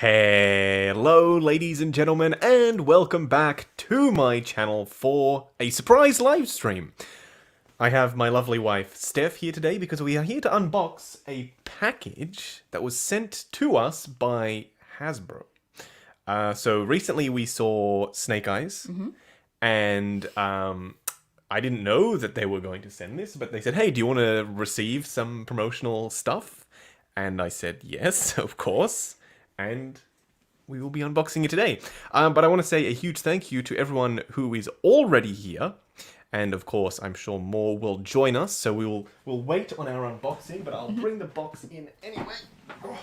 Hello, ladies and gentlemen, and welcome back to my channel for a surprise live stream. I have my lovely wife, Stef, here today because we are here to unbox a package that was sent to us by Hasbro. So recently we saw Snake Eyes, and I didn't know that they were going to send this, but they said, hey, do you want to receive some promotional stuff? And I said, yes, of course. And we will be unboxing it today. But I want to say a huge thank you to everyone who is already here. And of course, I'm sure more will join us. So we'll wait on our unboxing, but I'll bring the box in anyway. Oh.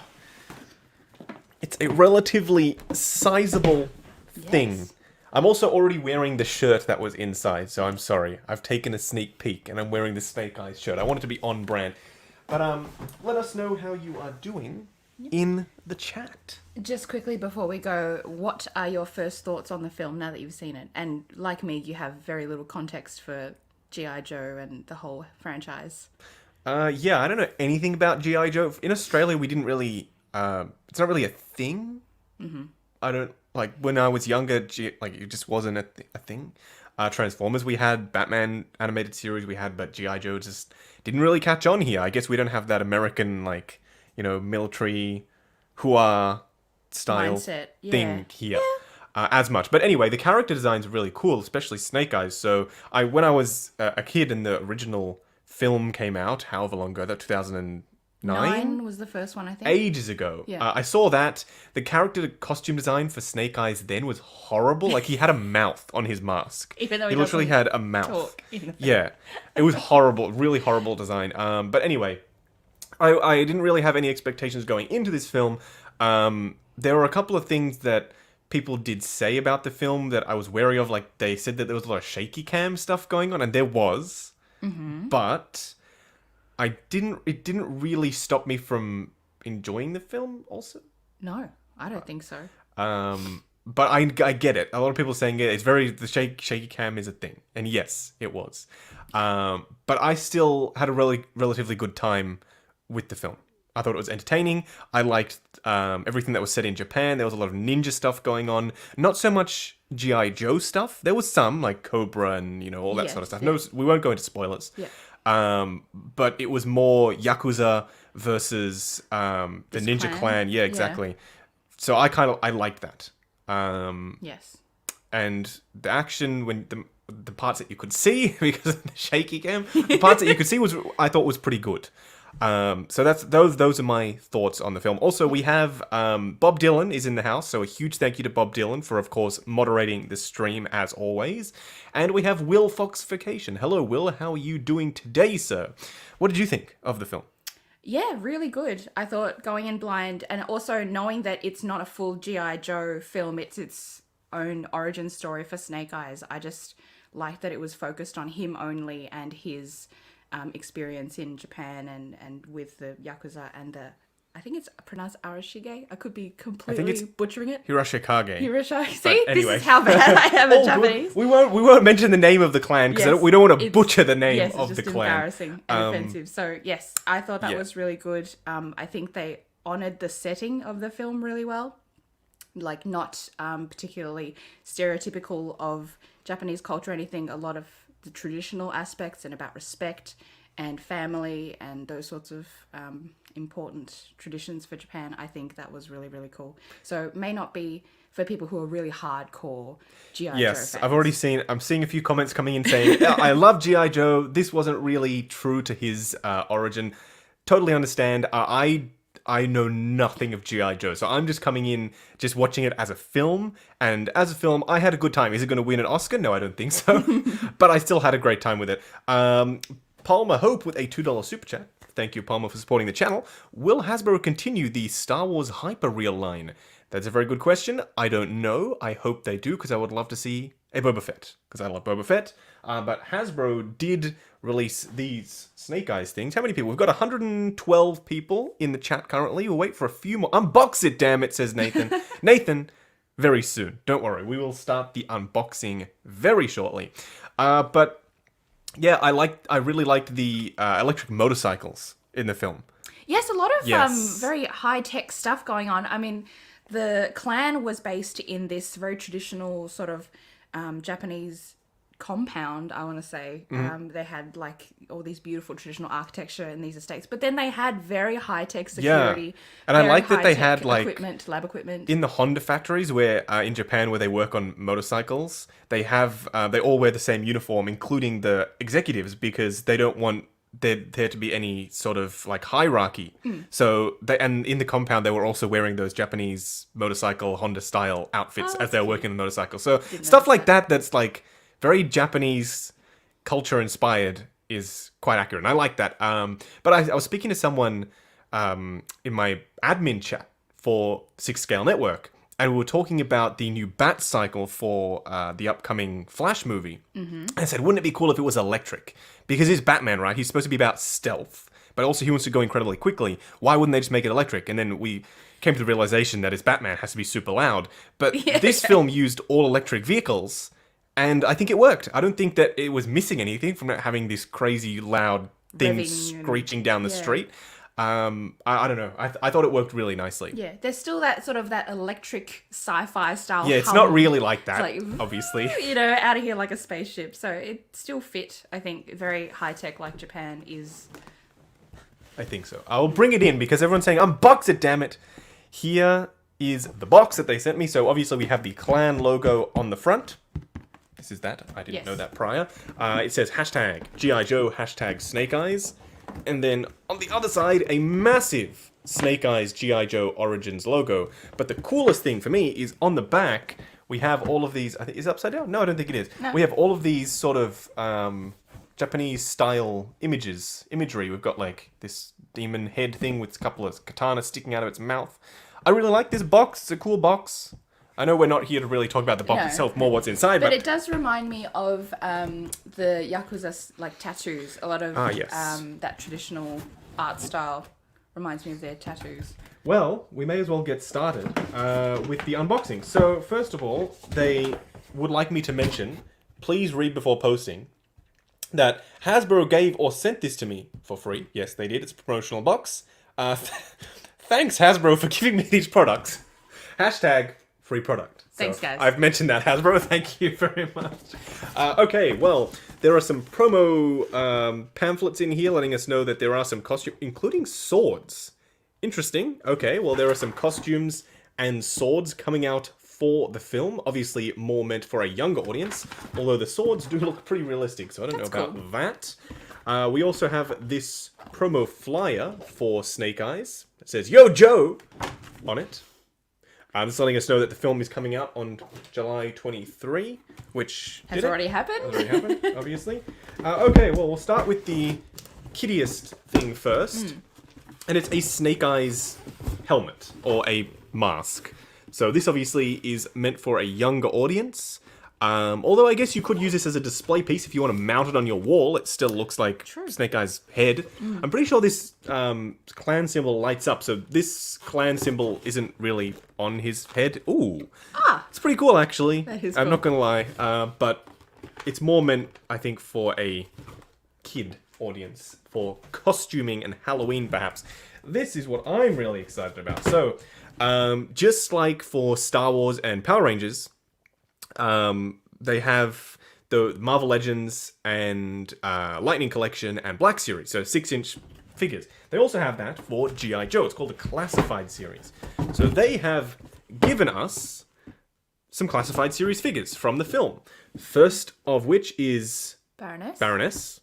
It's a relatively sizable thing. Yes. I'm also already wearing the shirt that was inside, so I'm sorry. I've taken a sneak peek and I'm wearing the Snake Eyes shirt. I want it to be on brand. But let us know how you are doing in the chat. Just quickly before we go, what are your first thoughts on the film now that you've seen it? And like me, you have very little context for G.I.Joe and the whole franchise. Yeah, I don't know anything about G.I. Joe. In Australia, we didn't really... it's not really a thing. I don't... Like, when I was younger, it just wasn't a thing. Transformers we had, Batman animated series we had, but G.I. Joe just didn't really catch on here. I guess we don't have that American, like, you know, military hoo-ah style thing here as much. But anyway, the character design's really cool, especially Snake Eyes. So when I was a kid and the original film came out, however long ago, that 2009 was the first one, I think. Ages ago. Yeah. I saw that. The character costume design for Snake Eyes then was horrible. Like, he had a mouth on his mask. Even though he literally had a mouth. Talk in the film. Yeah. It was horrible. Really horrible design. But anyway, I didn't really have any expectations going into this film. There were a couple of things that people did say about the film that I was wary of. Like, they said that there was a lot of shaky cam stuff going on, and there was. But... it didn't really stop me from enjoying the film also. No, I don't think so. But I get it. A lot of people saying the shaky cam is a thing. And yes, it was. But I still had a relatively good time with the film. I thought it was entertaining. I liked everything that was set in Japan. There was a lot of ninja stuff going on. Not so much G.I. Joe stuff. There was some, like Cobra and, you know, all that sort of stuff. No, we won't go into spoilers. Yeah. But it was more Yakuza versus the Ninja Clan. Yeah, exactly. Yeah. So I liked that. Yes. And the action, when the parts that you could see because of the shaky cam, the parts that you could see I thought was pretty good. So those are my thoughts on the film. Also, we have Bob Dylan is in the house, so a huge thank you to Bob Dylan for, of course, moderating the stream as always. And we have Will Foxification. Hello, Will. How are you doing today, sir? What did you think of the film? Yeah, really good. I thought going in blind, and also knowing that it's not a full G.I. Joe film, it's its own origin story for Snake Eyes. I just liked that it was focused on him only and his experience in Japan and with the Yakuza and I think it's pronounced Arashige. I could be completely butchering it. Hirashikage. See, anyway. This is how bad I am at Japanese. We won't mention the name of the clan because we don't want to butcher the name of the clan. It's just embarrassing and offensive. So yes, I thought that was really good. I think they honoured the setting of the film really well. Like, not particularly stereotypical of Japanese culture or anything. A lot of the traditional aspects and about respect and family and those sorts of important traditions for Japan. I think that was really, really cool. So it may not be for people who are really hardcore G.I. Joe fans. I'm seeing a few comments coming in saying, I love G.I. Joe. This wasn't really true to his origin. Totally understand. I know nothing of G.I. Joe, so I'm just coming in, just watching it as a film, and as a film, I had a good time. Is it going to win an Oscar? No, I don't think so, but I still had a great time with it. Palmer Hope with a $2 super chat. Thank you, Palmer, for supporting the channel. Will Hasbro continue the Star Wars Hyper-Reel line? That's a very good question. I don't know. I hope they do, because I would love to see a Boba Fett, because I love Boba Fett. But Hasbro did release these Snake Eyes things. How many people? We've got 112 people in the chat currently. We'll wait for a few more. Unbox it, damn it, says Nathan. Nathan, very soon. Don't worry. We will start the unboxing very shortly. But yeah, I really liked the electric motorcycles in the film. Yes, a lot of very high-tech stuff going on. I mean, the clan was based in this very traditional sort of Japanese compound, I want to say. They had like all these beautiful traditional architecture in these estates, but then they had very high-tech security. And I like that they had like equipment, lab equipment. In the Honda factories where in Japan where they work on motorcycles, they have they all wear the same uniform, including the executives, because they don't want there to be any sort of like hierarchy. So and in the compound they were also wearing those Japanese motorcycle Honda style outfits as they were working on the motorcycle. So stuff like that's like very Japanese culture inspired is quite accurate. And I like that. But I was speaking to someone in my admin chat for 6 Scale Network, and we were talking about the new Bat cycle for the upcoming Flash movie. I said, wouldn't it be cool if it was electric? Because he's Batman, right? He's supposed to be about stealth, but also he wants to go incredibly quickly. Why wouldn't they just make it electric? And then we came to the realization that his Batman has to be super loud. But this film used all electric vehicles, and I think it worked. I don't think that it was missing anything from not having this crazy loud thing Revving screeching down the street. I don't know. I thought it worked really nicely. Yeah, there's still that sort of that electric sci-fi style. Yeah, it's hum. not really like that, It's like, obviously. You know, out of here like a spaceship. So it still fit, I think, very high-tech like Japan is. I think so. I'll bring it in because everyone's saying, unbox it, damn it. Here is the box that they sent me. So obviously we have the clan logo on the front. This is that. I didn't know that prior. It says hashtag G.I.Joe, hashtag Snake Eyes. And then on the other side, a massive Snake Eyes G.I. Joe Origins logo. But the coolest thing for me is on the back, we have all of these. I think is it upside down? No, I don't think it is. No. We have all of these sort of Japanese style imagery. We've got like this demon head thing with a couple of katanas sticking out of its mouth. I really like this box. It's a cool box. I know we're not here to really talk about the box itself, more what's inside. But it does remind me of the Yakuza like tattoos. A lot of that traditional art style reminds me of their tattoos. Well, we may as well get started with the unboxing. So, first of all, they would like me to mention, please read before posting, that Hasbro gave or sent this to me for free. Yes, they did. It's a promotional box. Thanks, Hasbro, for giving me these products. Hashtag free product. Thanks, guys. I've mentioned that, Hasbro. Thank you very much. Okay, well, there are some promo pamphlets in here letting us know that there are some costumes, including swords. Interesting. Okay, well, there are some costumes and swords coming out for the film. Obviously, more meant for a younger audience, although the swords do look pretty realistic, so I don't know about that. We also have this promo flyer for Snake Eyes. It says, Yo, Joe! On it. This is letting us know that the film is coming out on July 23, which has already happened. Has already happened, obviously. Okay, well, we'll start with the kiddiest thing first. And it's a Snake Eyes helmet, or a mask. So this obviously is meant for a younger audience. Although I guess you could use this as a display piece if you want to mount it on your wall. It still looks like Snake Eyes' head. I'm pretty sure this clan symbol lights up, so this clan symbol isn't really on his head. Ooh. It's pretty cool, actually. That is I'm cool. not going to lie. But it's more meant, I think, for a kid audience, for costuming and Halloween, perhaps. This is what I'm really excited about. So, just like for Star Wars and Power Rangers, they have the Marvel Legends and Lightning Collection and Black Series, so 6-inch figures. They also have that for G.I. Joe. It's called the Classified Series. So they have given us some Classified Series figures from the film. First of which is Baroness.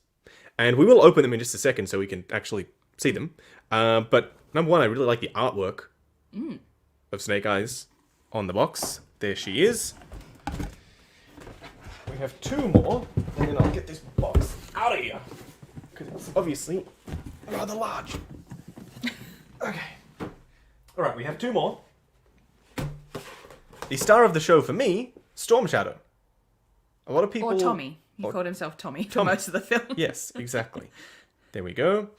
And we will open them in just a second so we can actually see them. But number one, I really like the artwork of Snake Eyes on the box. There she is. We have two more, and then I'll get this box out of here, because it's obviously rather large. Okay. Alright, we have two more. The star of the show for me, Storm Shadow. A lot of people... Or Tommy. He called himself Tommy for most of the film. Yes, exactly. There we go.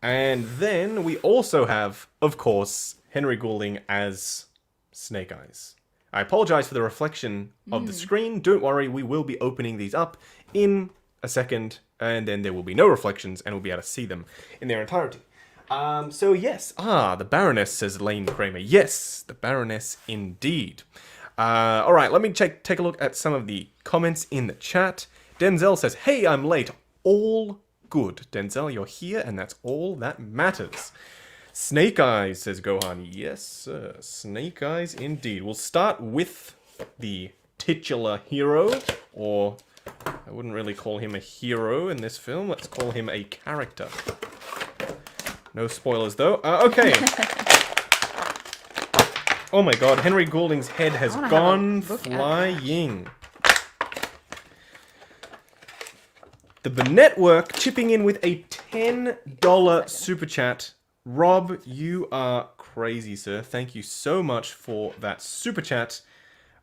And then we also have, of course, Henry Goulding as Snake Eyes. I apologize for the reflection of the screen. Don't worry, we will be opening these up in a second, and then there will be no reflections, and we'll be able to see them in their entirety. So yes. The Baroness, says Lane Kramer. Yes, the Baroness indeed. Alright, let me take a look at some of the comments in the chat. Denzel says, hey, I'm late. All good. Denzel, you're here, and that's all that matters. Snake Eyes, says Gohan. Yes, sir. Snake Eyes indeed. We'll start with the titular hero, or I wouldn't really call him a hero in this film. Let's call him a character. No spoilers, though. Okay. Oh my god, Henry Goulding's head has gone flying. The network chipping in with a $10 super chat. Rob, you are crazy, sir. Thank you so much for that super chat.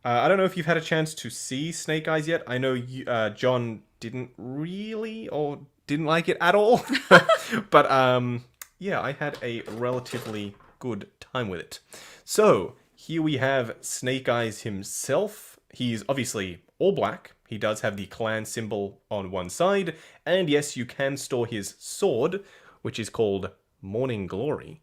I don't know if you've had a chance to see Snake Eyes yet. I know you, John didn't really, or didn't like it at all. But, yeah, I had a relatively good time with it. So, here we have Snake Eyes himself. He's obviously all black. He does have the clan symbol on one side. And yes, you can store his sword, which is called Morning Glory.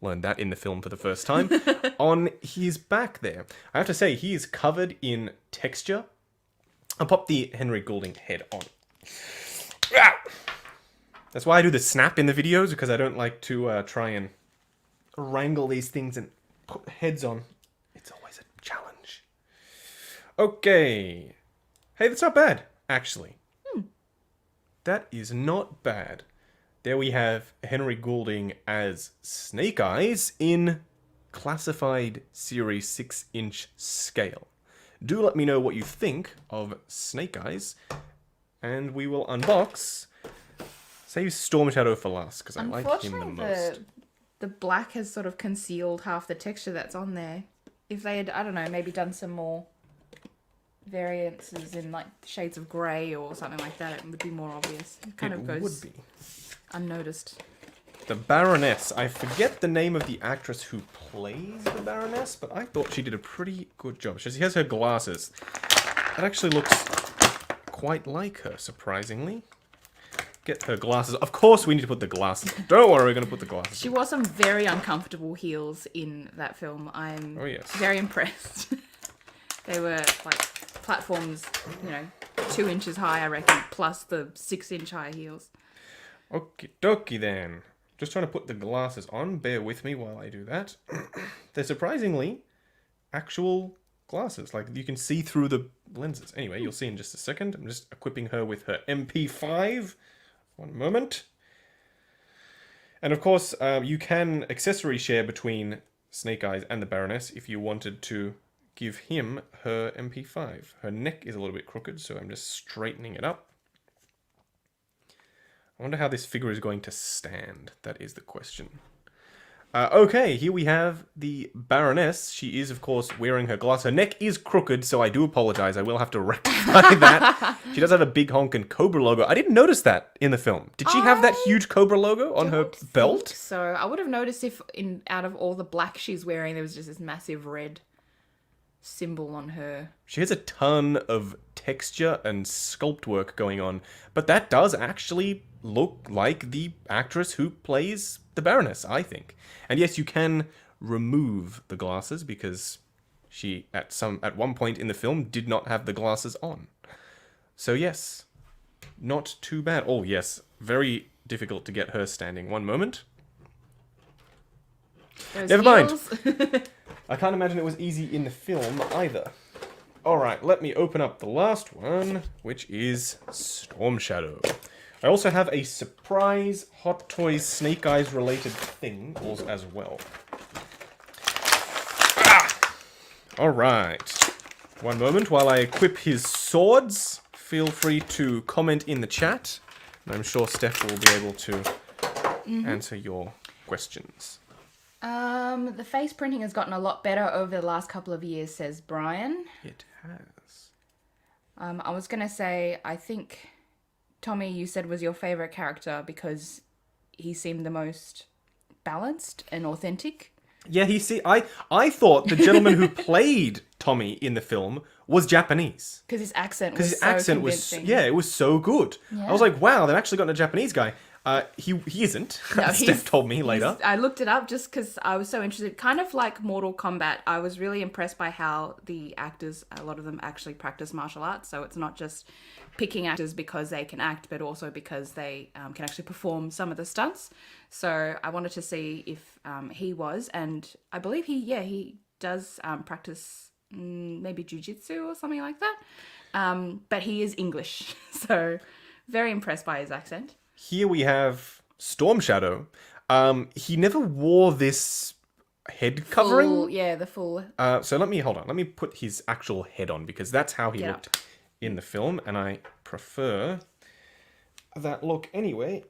Learned that in the film for the first time. On his back there. I have to say, he is covered in texture. I'll pop the Henry Goulding head on. That's why I do the snap in the videos, because I don't like to try and wrangle these things and put heads on. It's always a challenge. Okay. Hey, that's not bad, actually. That is not bad. There we have Henry Goulding as Snake Eyes in classified series 6-inch scale. Do let me know what you think of Snake Eyes, and we will unbox. Save Storm Shadow for last, because I like him the most. The black has sort of concealed half the texture that's on there. If they had, I don't know, maybe done some more variances in like shades of grey or something like that, it would be more obvious. It kind of goes unnoticed. The Baroness. I forget the name of the actress who plays the Baroness, but I thought she did a pretty good job. She has her glasses. It actually looks quite like her, surprisingly. Get her glasses. Of course we need to put the glasses on. Don't worry, we're going to put the glasses on. She wore some very uncomfortable heels in that film. I'm very impressed. They were like platforms, 2 inches high, I reckon, plus the 6-inch high heels. Okie dokie then. Just trying to put the glasses on. Bear with me while I do that. They're surprisingly actual glasses. Like, you can see through the lenses. Anyway, you'll see in just a second. I'm just equipping her with her MP5. One moment. And of course, you can accessory share between Snake Eyes and the Baroness if you wanted to give him her MP5. Her neck is a little bit crooked, so I'm just straightening it up. I wonder how this figure is going to stand. That is the question. Okay, here we have the Baroness. She is, of course, wearing her glass. Her neck is crooked, so I do apologize. I will have to rectify that. She does have a big honkin' Cobra logo. I didn't notice that in the film. Did she have that huge Cobra logo on her belt? So I would have noticed if out of all the black she's wearing, there was just this massive red symbol on her. She has a ton of texture and sculpt work going on, but that does actually look like the actress who plays the Baroness, I think. And yes, you can remove the glasses because she at one point in the film did not have the glasses on. So yes, not too bad. Oh yes, very difficult to get her standing. One moment. Never mind. I can't imagine it was easy in the film either. Alright, let me open up the last one, which is Storm Shadow. I also have a surprise Hot Toys Snake Eyes related thing as well. Alright. One moment while I equip his swords. Feel free to comment in the chat. And I'm sure Steph will be able to answer your questions. The face printing has gotten a lot better over the last couple of years, says Brian. It has. I was going to say, I think Tommy, you said, was your favourite character because he seemed the most balanced and authentic. Yeah, I thought the gentleman who played Tommy in the film was Japanese. Because his accent was so convincing. It was so good. Yeah. I was like, wow, they've actually gotten a Japanese guy. He isn't. No, Steph told me later. I looked it up just because I was so interested. Kind of like Mortal Kombat, I was really impressed by how the actors, a lot of them actually practice martial arts. So it's not just picking actors because they can act, but also because they can actually perform some of the stunts. So I wanted to see if he was, and I believe he does practice maybe jiu-jitsu or something like that. But he is English, so very impressed by his accent. Here we have Storm Shadow. He never wore this head covering. The full. So let me put his actual head on because that's how he looked in the film, and I prefer that look anyway.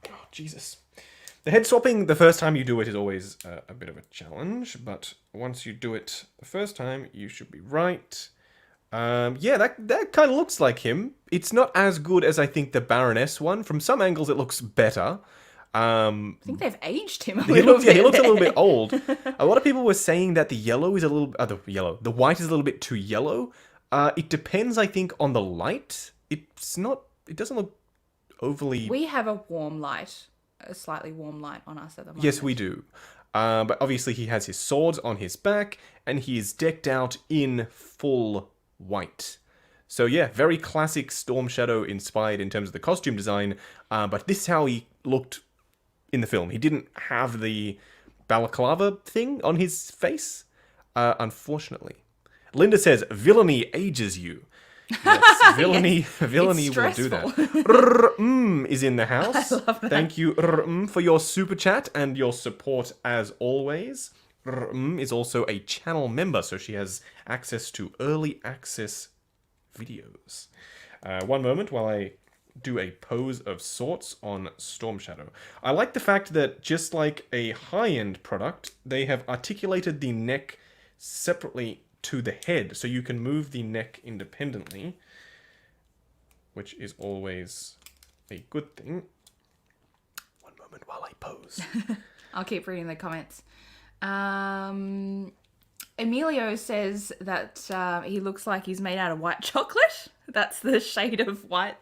Oh, Jesus. The head swapping the first time you do it is always a bit of a challenge, but once you do it the first time, you should be right. That kind of looks like him. It's not as good as I think the Baroness one. From some angles, it looks better. I think they've aged him a little bit. Yeah, he looks a little bit old. A lot of people were saying that the yellow is a little... the white is a little bit too yellow. It depends, I think, on the light. It's not... It doesn't look overly... We have a slightly warm light on us at the moment. Yes, we do. But obviously he has his swords on his back, and he is decked out in full white. So yeah, very classic Storm Shadow inspired in terms of the costume design, but this is how he looked in the film. He didn't have the balaclava thing on his face, unfortunately. Linda says, villainy ages you. Yes, villainy will do that. Is in the house. I love that. Thank you for your super chat and your support as always. Is also a channel member, so she has access to early access videos. One moment while I do a pose of sorts on Storm Shadow. I like the fact that just like a high-end product, they have articulated the neck separately to the head, so you can move the neck independently, which is always a good thing. One moment while I pose. I'll keep reading the comments. Emilio says that he looks like he's made out of white chocolate. That's the shade of white.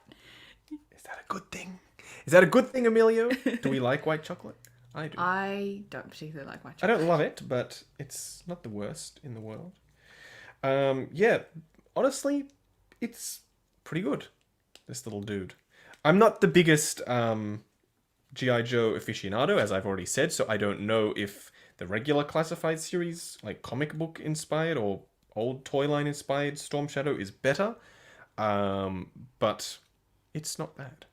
Is that a good thing? Is that a good thing, Emilio? Do we like white chocolate? I do. I don't particularly like white I chocolate. don't love it, but it's not the worst in the world. Yeah, honestly, it's pretty good, this little dude. I'm not the biggest G.I. Joe aficionado, as I've already said, so I don't know if the regular classified series, like comic book inspired or old toy line inspired Storm Shadow is better, but it's not bad.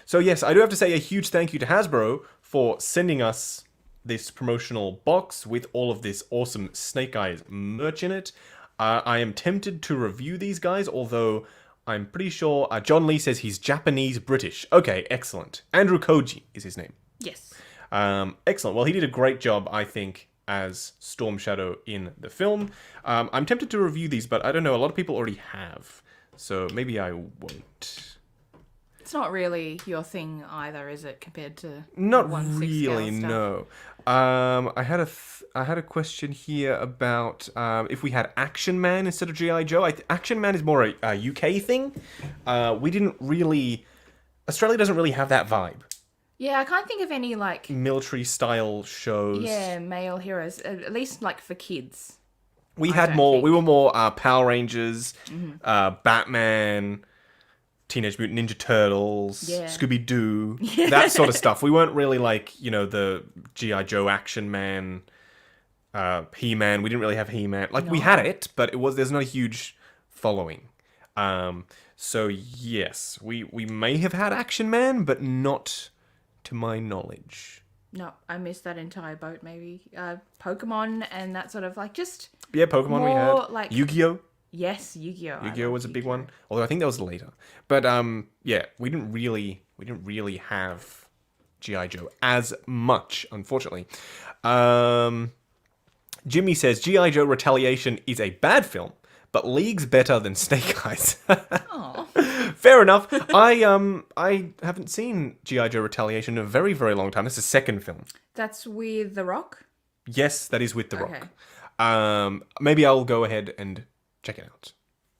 So yes, I do have to say a huge thank you to Hasbro for sending us this promotional box with all of this awesome Snake Eyes merch in it. I am tempted to review these guys, although I'm pretty sure John Lee says he's Japanese-British. Okay, excellent. Andrew Koji is his name. Yes. Excellent. Well, he did a great job, I think, as Storm Shadow in the film. I'm tempted to review these, but I don't know. A lot of people already have, so maybe I won't. It's not really your thing either, is it, compared to Not 1/6 really, scale stuff? no. I had a question here about if we had Action Man instead of G.I. Joe. Action Man is more a UK thing. We didn't really... Australia doesn't really have that vibe. Yeah, I can't think of any, like... Military style shows. Yeah, male heroes. At least, like, for kids. We don't were think. more Power Rangers, Batman, Teenage Mutant Ninja Turtles, Yeah. Scooby-Doo, that sort of stuff. We weren't really like, the G.I. Joe Action Man, He-Man. We didn't really have He-Man. Like, we had it, but there's not a huge following. So, yes, we may have had Action Man, but not to my knowledge. No, I missed that entire boat, maybe. Pokemon and that sort of, like, just... Yeah, Pokemon we More had. like- Yu-Gi-Oh! Yes, Yu-Gi-Oh! Yu-Gi-Oh was a big one, although I think that was later. But yeah, we didn't really have G.I. Joe as much, unfortunately. Jimmy says G.I. Joe Retaliation is a bad film, but leagues better than Snake Eyes. Aw. Fair enough. I haven't seen G.I. Joe Retaliation in a very, very long time. It's the second film. That's with The Rock? Yes, that is with The Okay. Rock. Maybe I'll go ahead and check it out.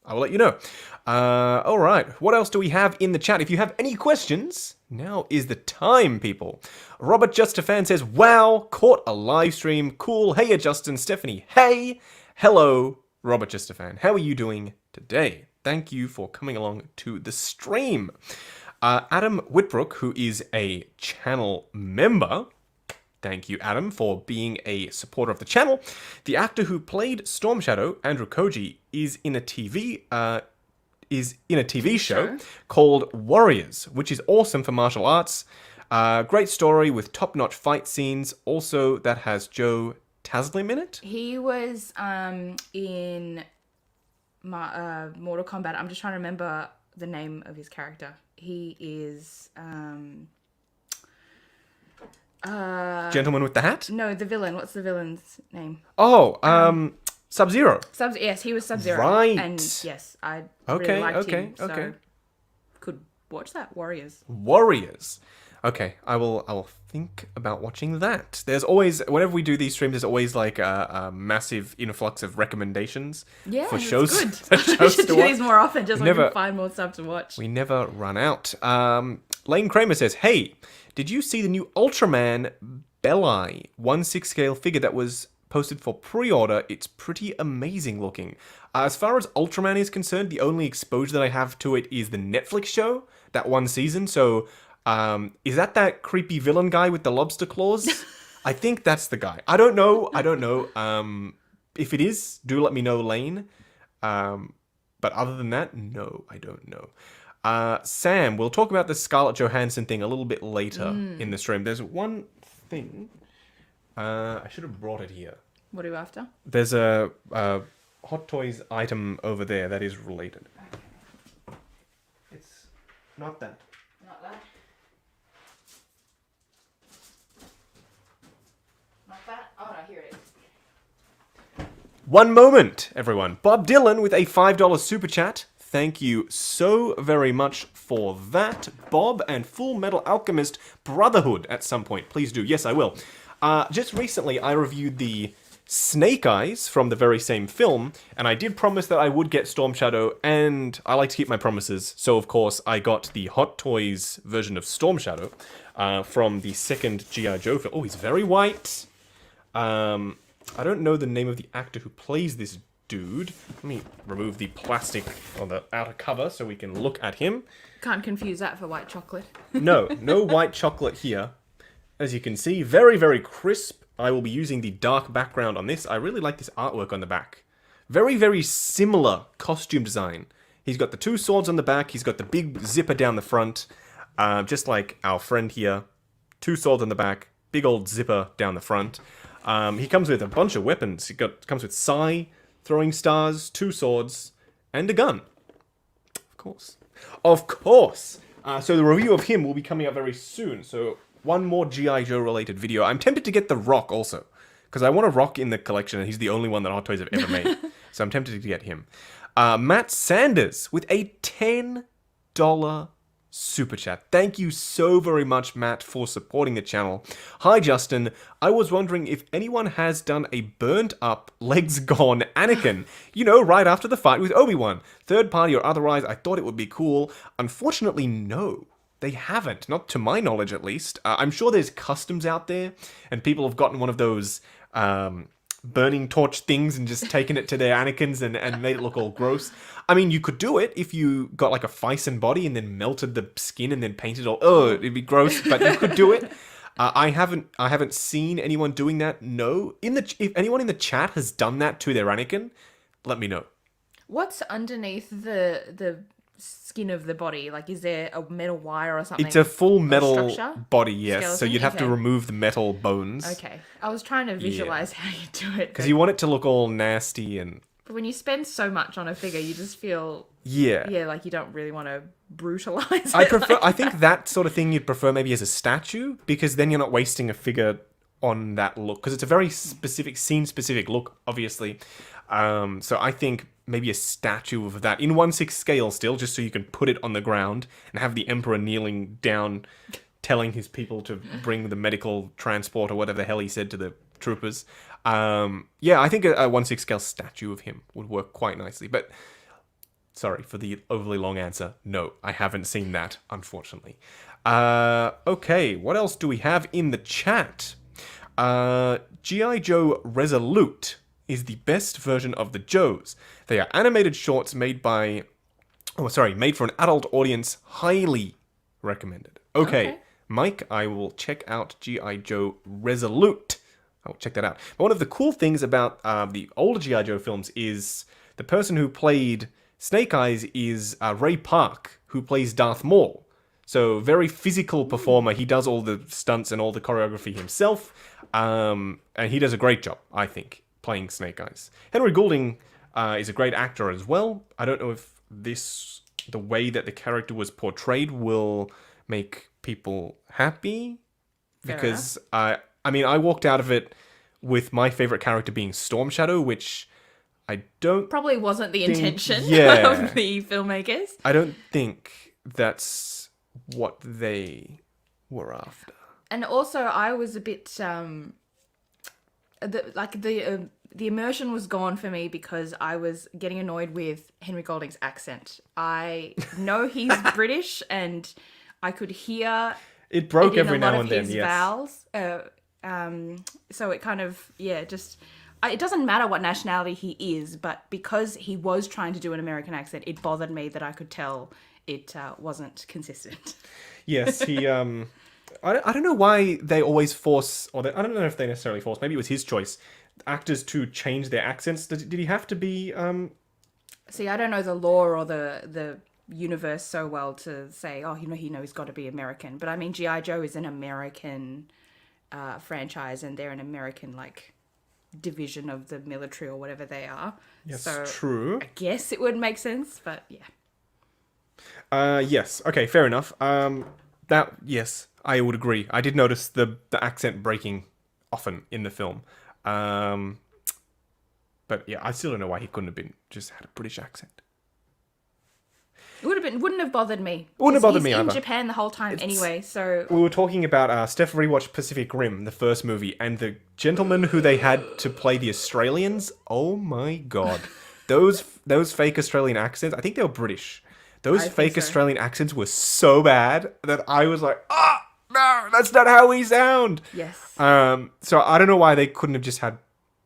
I will let you know. All right, what else do we have in the chat? If you have any questions, now is the time, people. Robert Just a Fan says, wow, caught a live stream. Cool. Hey, Justin, Stephanie. Hey. Hello, Robert Just a Fan. How are you doing today? Thank you for coming along to the stream. Adam Whitbrook, who is a channel member. Thank you, Adam, for being a supporter of the channel. The actor who played Storm Shadow, Andrew Koji, is in a TV show called Warriors, which is awesome for martial arts. Great story with top-notch fight scenes. Also, that has Joe Taslim in it. He was in Mortal Kombat. I'm just trying to remember the name of his character. He is Gentleman with the hat? no, the villain. What's the villain's name? Oh, Sub-Zero. Yes, he was Sub-Zero. Right. And yes, I really liked him. So could watch that. Warriors. Okay, I will think about watching that. There's always, whenever we do these streams, there's always like a massive influx of recommendations for shows. Good. shows I should to do these more often just so I can find more stuff to watch. We never run out. Lane Kramer says, hey, did you see the new Ultraman Belai 1/6 scale figure that was posted for pre-order? It's pretty amazing looking. As far as Ultraman is concerned, the only exposure that I have to it is the Netflix show, that one season. So, is that creepy villain guy with the lobster claws? I think that's the guy. I don't know. If it is, do let me know, Lane. But other than that, no, I don't know. Sam, we'll talk about the Scarlett Johansson thing a little bit later in the stream. There's one thing. I should have brought it here. What are you after? There's a Hot Toys item over there that is related. It's not that. Not that. Not that. Oh no, here it is. One moment, everyone. Bob Dylan with a $5 super chat. Thank you so very much for that, Bob, and Full Metal Alchemist Brotherhood at some point. Please do. Yes, I will. Just recently, I reviewed the Snake Eyes from the very same film, and I did promise that I would get Storm Shadow, and I like to keep my promises. So, of course, I got the Hot Toys version of Storm Shadow from the second G.I. Joe film. Oh, he's very white. I don't know the name of the actor who plays this dude. Let me remove the plastic on the outer cover so we can look at him. Can't confuse that for white chocolate. No white chocolate here. As you can see, very, very crisp. I will be using the dark background on this. I really like this artwork on the back. Very, very similar costume design. He's got the two swords on the back. He's got the big zipper down the front. Just like our friend here. Two swords on the back. Big old zipper down the front. He comes with a bunch of weapons. He comes with Sai, throwing stars, two swords, and a gun. Of course. So the review of him will be coming up very soon. So one more G.I. Joe related video. I'm tempted to get The Rock also, because I want a Rock in the collection, and he's the only one that Hot Toys have ever made. So I'm tempted to get him. Matt Sanders with a $10 super chat. Thank you so very much, Matt, for supporting the channel. Hi, Justin. I was wondering if anyone has done a burnt up, legs gone Anakin. You know, right after the fight with Obi-Wan. Third party or otherwise, I thought it would be cool. Unfortunately, no. They haven't. Not to my knowledge, at least. I'm sure there's customs out there, and people have gotten one of those burning torch things and just taken it to their Anakins and made it look all gross. I mean, you could do it if you got like a Phison body and then melted the skin and then painted all. Oh, it'd be gross, but you could do it. I haven't seen anyone doing that. No. If anyone in the chat has done that to their Anakin, let me know. What's underneath the skin of the body? Like, is there a metal wire or something? It's a full metal structure? body, yes. Skeleton? So you'd have to Okay. remove the metal bones. Okay. I was trying to visualize how you do it. Because you want it to look all nasty and... But when you spend so much on a figure, you just feel... Yeah. Yeah, like you don't really want to brutalize I it. prefer. I think that sort of thing you'd prefer maybe as a statue, because then you're not wasting a figure on that look. Because it's a very specific, scene-specific look, obviously. So I think maybe a statue of that in 1/6 scale still, just so you can put it on the ground and have the Emperor kneeling down, telling his people to bring the medical transport or whatever the hell he said to the troopers. Yeah, I think a 1/6 scale statue of him would work quite nicely. But Sorry for the overly long answer. No, I haven't seen that, unfortunately. Okay, what else do we have in the chat? G.I. Joe Resolute is the best version of the Joes. They are animated shorts made for an adult audience. Highly recommended. Okay. Mike, I will check out G.I. Joe Resolute. I'll check that out. But one of the cool things about the older G.I. Joe films is the person who played Snake Eyes is Ray Park, who plays Darth Maul. So, very physical performer. He does all the stunts and all the choreography himself. And he does a great job, I think, playing Snake Eyes. Henry Goulding is a great actor as well. I don't know if the way that the character was portrayed will make people happy. Because, I walked out of it with my favorite character being Storm Shadow, which I don't... Probably wasn't the intention of the filmmakers. I don't think that's what they were after. And also, I was a bit... the immersion was gone for me because I was getting annoyed with Henry Golding's accent. I know he's British, and I could hear... It broke it in every a lot now of and then, his yes. vowels. So it kind of, it doesn't matter what nationality he is, but because he was trying to do an American accent, it bothered me that I could tell it wasn't consistent. Yes, he, I don't know why they always force, I don't know if they necessarily force, maybe it was his choice, actors to change their accents. Did he have to be, See, I don't know the law or the universe so well to say, he's got to be American. But I mean, G.I. Joe is an American franchise, and they're an American, division of the military or whatever they are. Yes, so true. I guess it would make sense, but yeah. Yes. Okay, fair enough. Yes, I would agree. I did notice the accent breaking often in the film. But yeah, I still don't know why he couldn't have just had a British accent. It wouldn't have bothered me. Wouldn't have bothered me either. He's either. in Japan the whole time anyway, so... We were talking about, Steph rewatched Pacific Rim, the first movie, and the gentleman who they had to play the Australians, oh my god. Those fake Australian accents, I think they were British. Those fake Australian accents were so bad that I was like, no, that's not how we sound. Yes. So I don't know why they couldn't have just had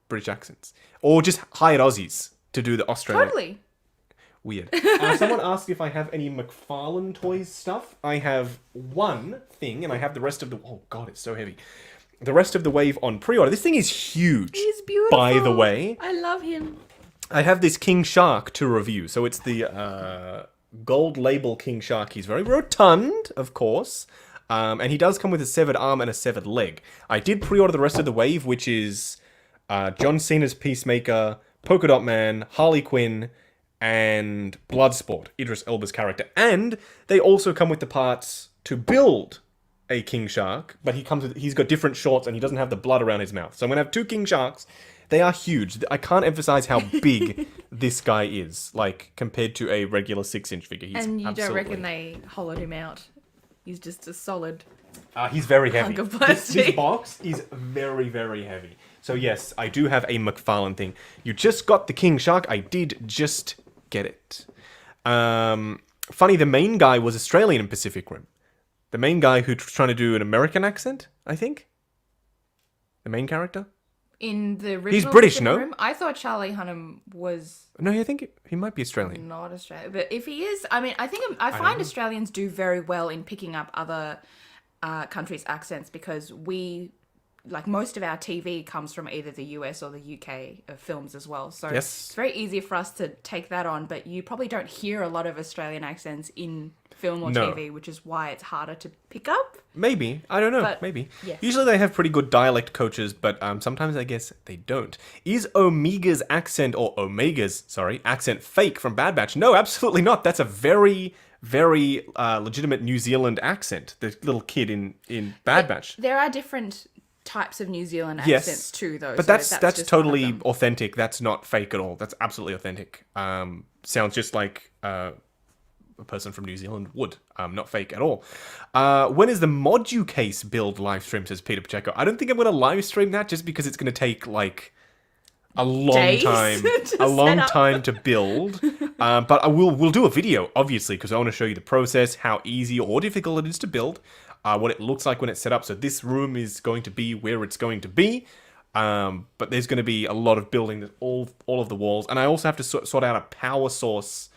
British accents. Or just hired Aussies to do the Australian. Totally. Weird. Someone asked if I have any McFarlane Toys stuff. I have one thing, and I have the rest of the... Oh, God, it's so heavy. The rest of the wave on pre-order. This thing is huge. He's beautiful. By the way. I love him. I have this King Shark to review. So it's the gold label King Shark. He's very rotund, of course. And he does come with a severed arm and a severed leg. I did pre-order the rest of the wave, which is John Cena's Peacemaker, Polka Dot Man, Harley Quinn, and Bloodsport, Idris Elba's character. And they also come with the parts to build a King Shark, but he's got different shorts and he doesn't have the blood around his mouth. So I'm going to have two King Sharks. They are huge. I can't emphasize how big this guy is, compared to a regular 6-inch figure. And you don't reckon they hollowed him out? He's just a solid... he's very heavy. hunk of plastic. This box is very, very heavy. So yes, I do have a McFarlane thing. You just got the King Shark. I did just... get it. Funny, the main guy was Australian in Pacific Rim. The main guy who's trying to do an American accent, I think. The main character. In the original He's British, Pacific no? Rim, I thought Charlie Hunnam was... No, I think he might be Australian. Not Australian. But if he is, I find Australians do very well in picking up other countries' accents because most of our TV comes from either the US or the UK films as well. So Yes. it's very easy for us to take that on, but you probably don't hear a lot of Australian accents in film or No. TV, which is why it's harder to pick up. Maybe. I don't know. But, Maybe. yes. Usually they have pretty good dialect coaches, but sometimes I guess they don't. Is Omega's accent fake from Bad Batch? No, absolutely not. That's a very, very legitimate New Zealand accent. The little kid in Bad Batch. There are different types of New Zealand accents too, though. But so that's just totally authentic. That's not fake at all. That's absolutely authentic. Sounds just like a person from New Zealand would. Not fake at all. When is the Modu case build live stream, says Peter Pacheco. I don't think I'm going to live stream that just because it's going to take a long days time, to a long set up. time to build. But we'll do a video, obviously, because I want to show you the process, how easy or difficult it is to build, what it looks like when it's set up. So this room is going to be where it's going to be. But there's going to be a lot of building that all of the walls, and I also have to sort out a power source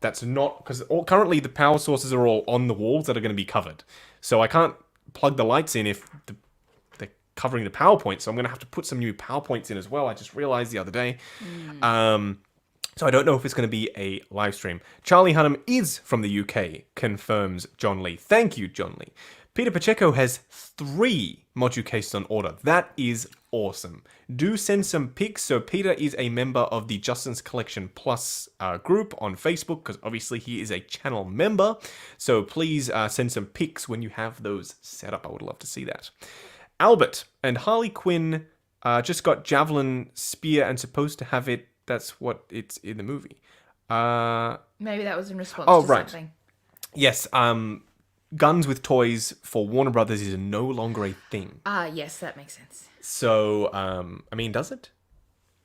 that's not, because currently the power sources are all on the walls that are going to be covered. So I can't plug the lights in if they're covering the power points. So I'm going to have to put some new power points in as well. I just realized the other day. So I don't know if it's going to be a live stream. Charlie Hunnam is from the UK, confirms John Lee. Thank you, John Lee. Peter Pacheco has 3 module cases on order. That is awesome. Do send some pics. So Peter is a member of the Justin's Collection Plus group on Facebook, because obviously he is a channel member. So please send some pics when you have those set up. I would love to see that. Albert and Harley Quinn just got Javelin Spear and supposed to have it. That's what it's in the movie. Maybe that was in response to something. Yes, guns with toys for Warner Brothers is no longer a thing. Yes, that makes sense. So, I mean, does it?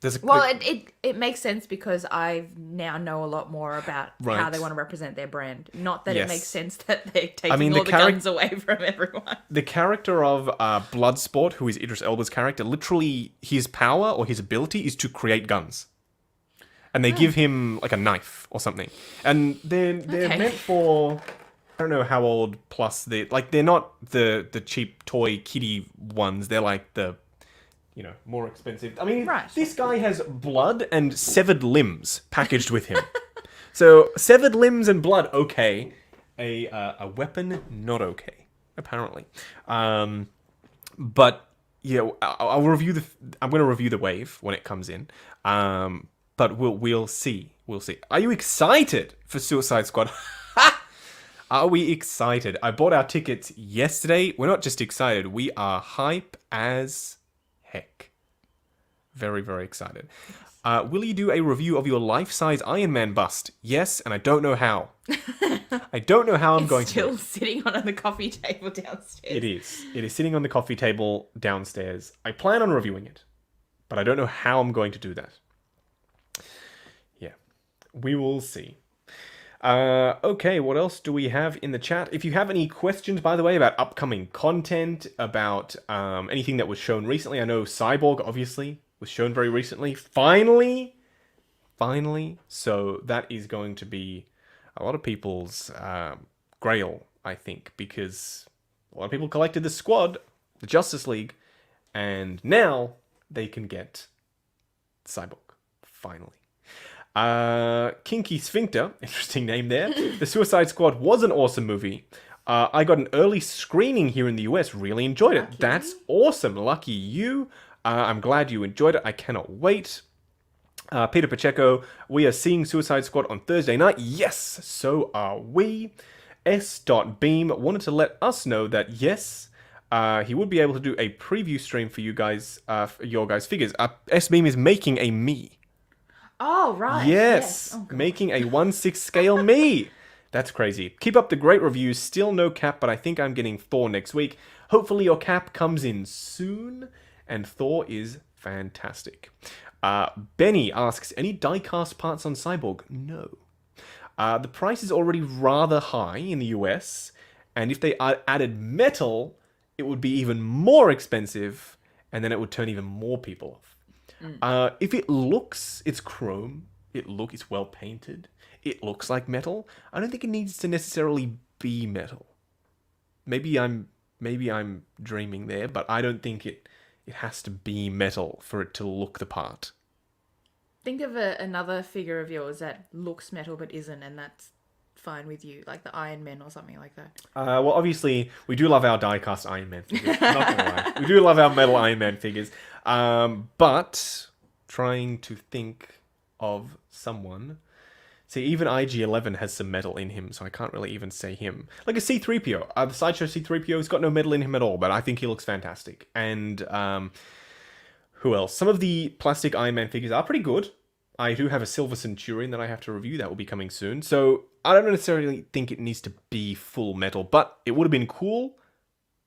It makes sense because I now know a lot more about how they want to represent their brand. Not that it makes sense that they're taking all the guns away from everyone. The character of Bloodsport, who is Idris Elba's character, literally his power or his ability is to create guns. And they give him like a knife or something. And they're meant for, I don't know how old, plus they're not the cheap toy kiddie ones. They're like the, more expensive. I mean, This guy has blood and severed limbs packaged with him. So severed limbs and blood, okay. A weapon, not okay, apparently. But yeah, I'm going to review the wave when it comes in. But we'll see. We'll see. Are you excited for Suicide Squad? Are we excited? I bought our tickets yesterday. We're not just excited. We are hype as heck. Very, very excited. Will you do a review of your life-size Iron Man bust? Yes, and I don't know how. I don't know how I'm going to. It's still sitting on the coffee table downstairs. It is. It is sitting on the coffee table downstairs. I plan on reviewing it, but I don't know how I'm going to do that. We will see. Okay, what else do we have in the chat? If you have any questions, by the way, about upcoming content, about anything that was shown recently, I know Cyborg, obviously, was shown very recently. Finally! So that is going to be a lot of people's grail, I think, because a lot of people collected the Squad, the Justice League, and now they can get Cyborg, finally. Kinky Sphincter, interesting name there. The Suicide Squad was an awesome movie. I got an early screening here in the US, really enjoyed it. That's awesome, lucky you. I'm glad you enjoyed it, I cannot wait. Peter Pacheco, we are seeing Suicide Squad on Thursday night. Yes, so are we. S.Beam wanted to let us know that yes, he would be able to do a preview stream for you guys, for your guys' figures. S.Beam is making a me. Oh, right. Yes. Oh, making a 1/6 scale me. That's crazy. Keep up the great reviews. Still no cap, but I think I'm getting Thor next week. Hopefully your cap comes in soon, and Thor is fantastic. Benny asks, any die-cast parts on Cyborg? No. The price is already rather high in the US, and if they added metal, it would be even more expensive, and then it would turn even more people off. If it looks, it's chrome, it's well painted, it looks like metal, I don't think it needs to necessarily be metal. Maybe I'm dreaming there, but I don't think it has to be metal for it to look the part. Think of another figure of yours that looks metal but isn't, and that's fine with you, like the Iron Man or something like that. Well, obviously, we do love our die-cast Iron Man figures. Not gonna lie. We do love our metal Iron Man figures. But trying to think of someone. See, even IG-11 has some metal in him, so I can't really even say him. Like a C-3PO. The Sideshow C-3PO's got no metal in him at all, but I think he looks fantastic. And who else? Some of the plastic Iron Man figures are pretty good. I do have a Silver Centurion that I have to review. That will be coming soon. So I don't necessarily think it needs to be full metal, but it would have been cool,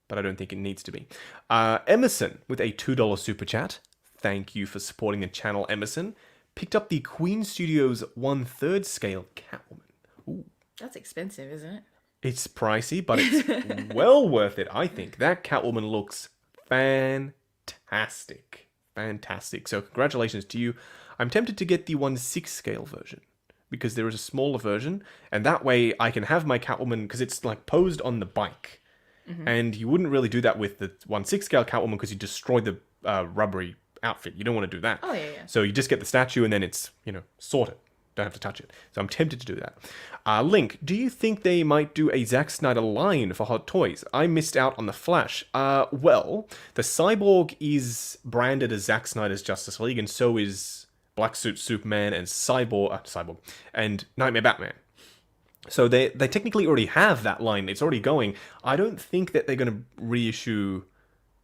but I don't think it needs to be. Emerson with a $2 super chat. thank you for supporting the channel, Emerson, picked up the Queen Studios 1/3 scale Catwoman. Ooh. That's expensive, isn't it? It's pricey, but it's well worth it, I think. That Catwoman looks fantastic. Fantastic. So congratulations to you. I'm tempted to get the 1/6 scale version because there is a smaller version, and that way I can have my Catwoman, because it's like posed on the bike. And you wouldn't really do that with the 1/6 scale Catwoman because you destroy the rubbery outfit. You don't want to do that. Oh, yeah. So you just get the statue and then it's, sorted. Don't have to touch it. So I'm tempted to do that. Link, do you think they might do a Zack Snyder line for Hot Toys? I missed out on the Flash. Well, the Cyborg is branded as Zack Snyder's Justice League, and so is Black Suit Superman and Cyborg and Nightmare Batman. So they technically already have that line. It's already going. I don't think that they're going to reissue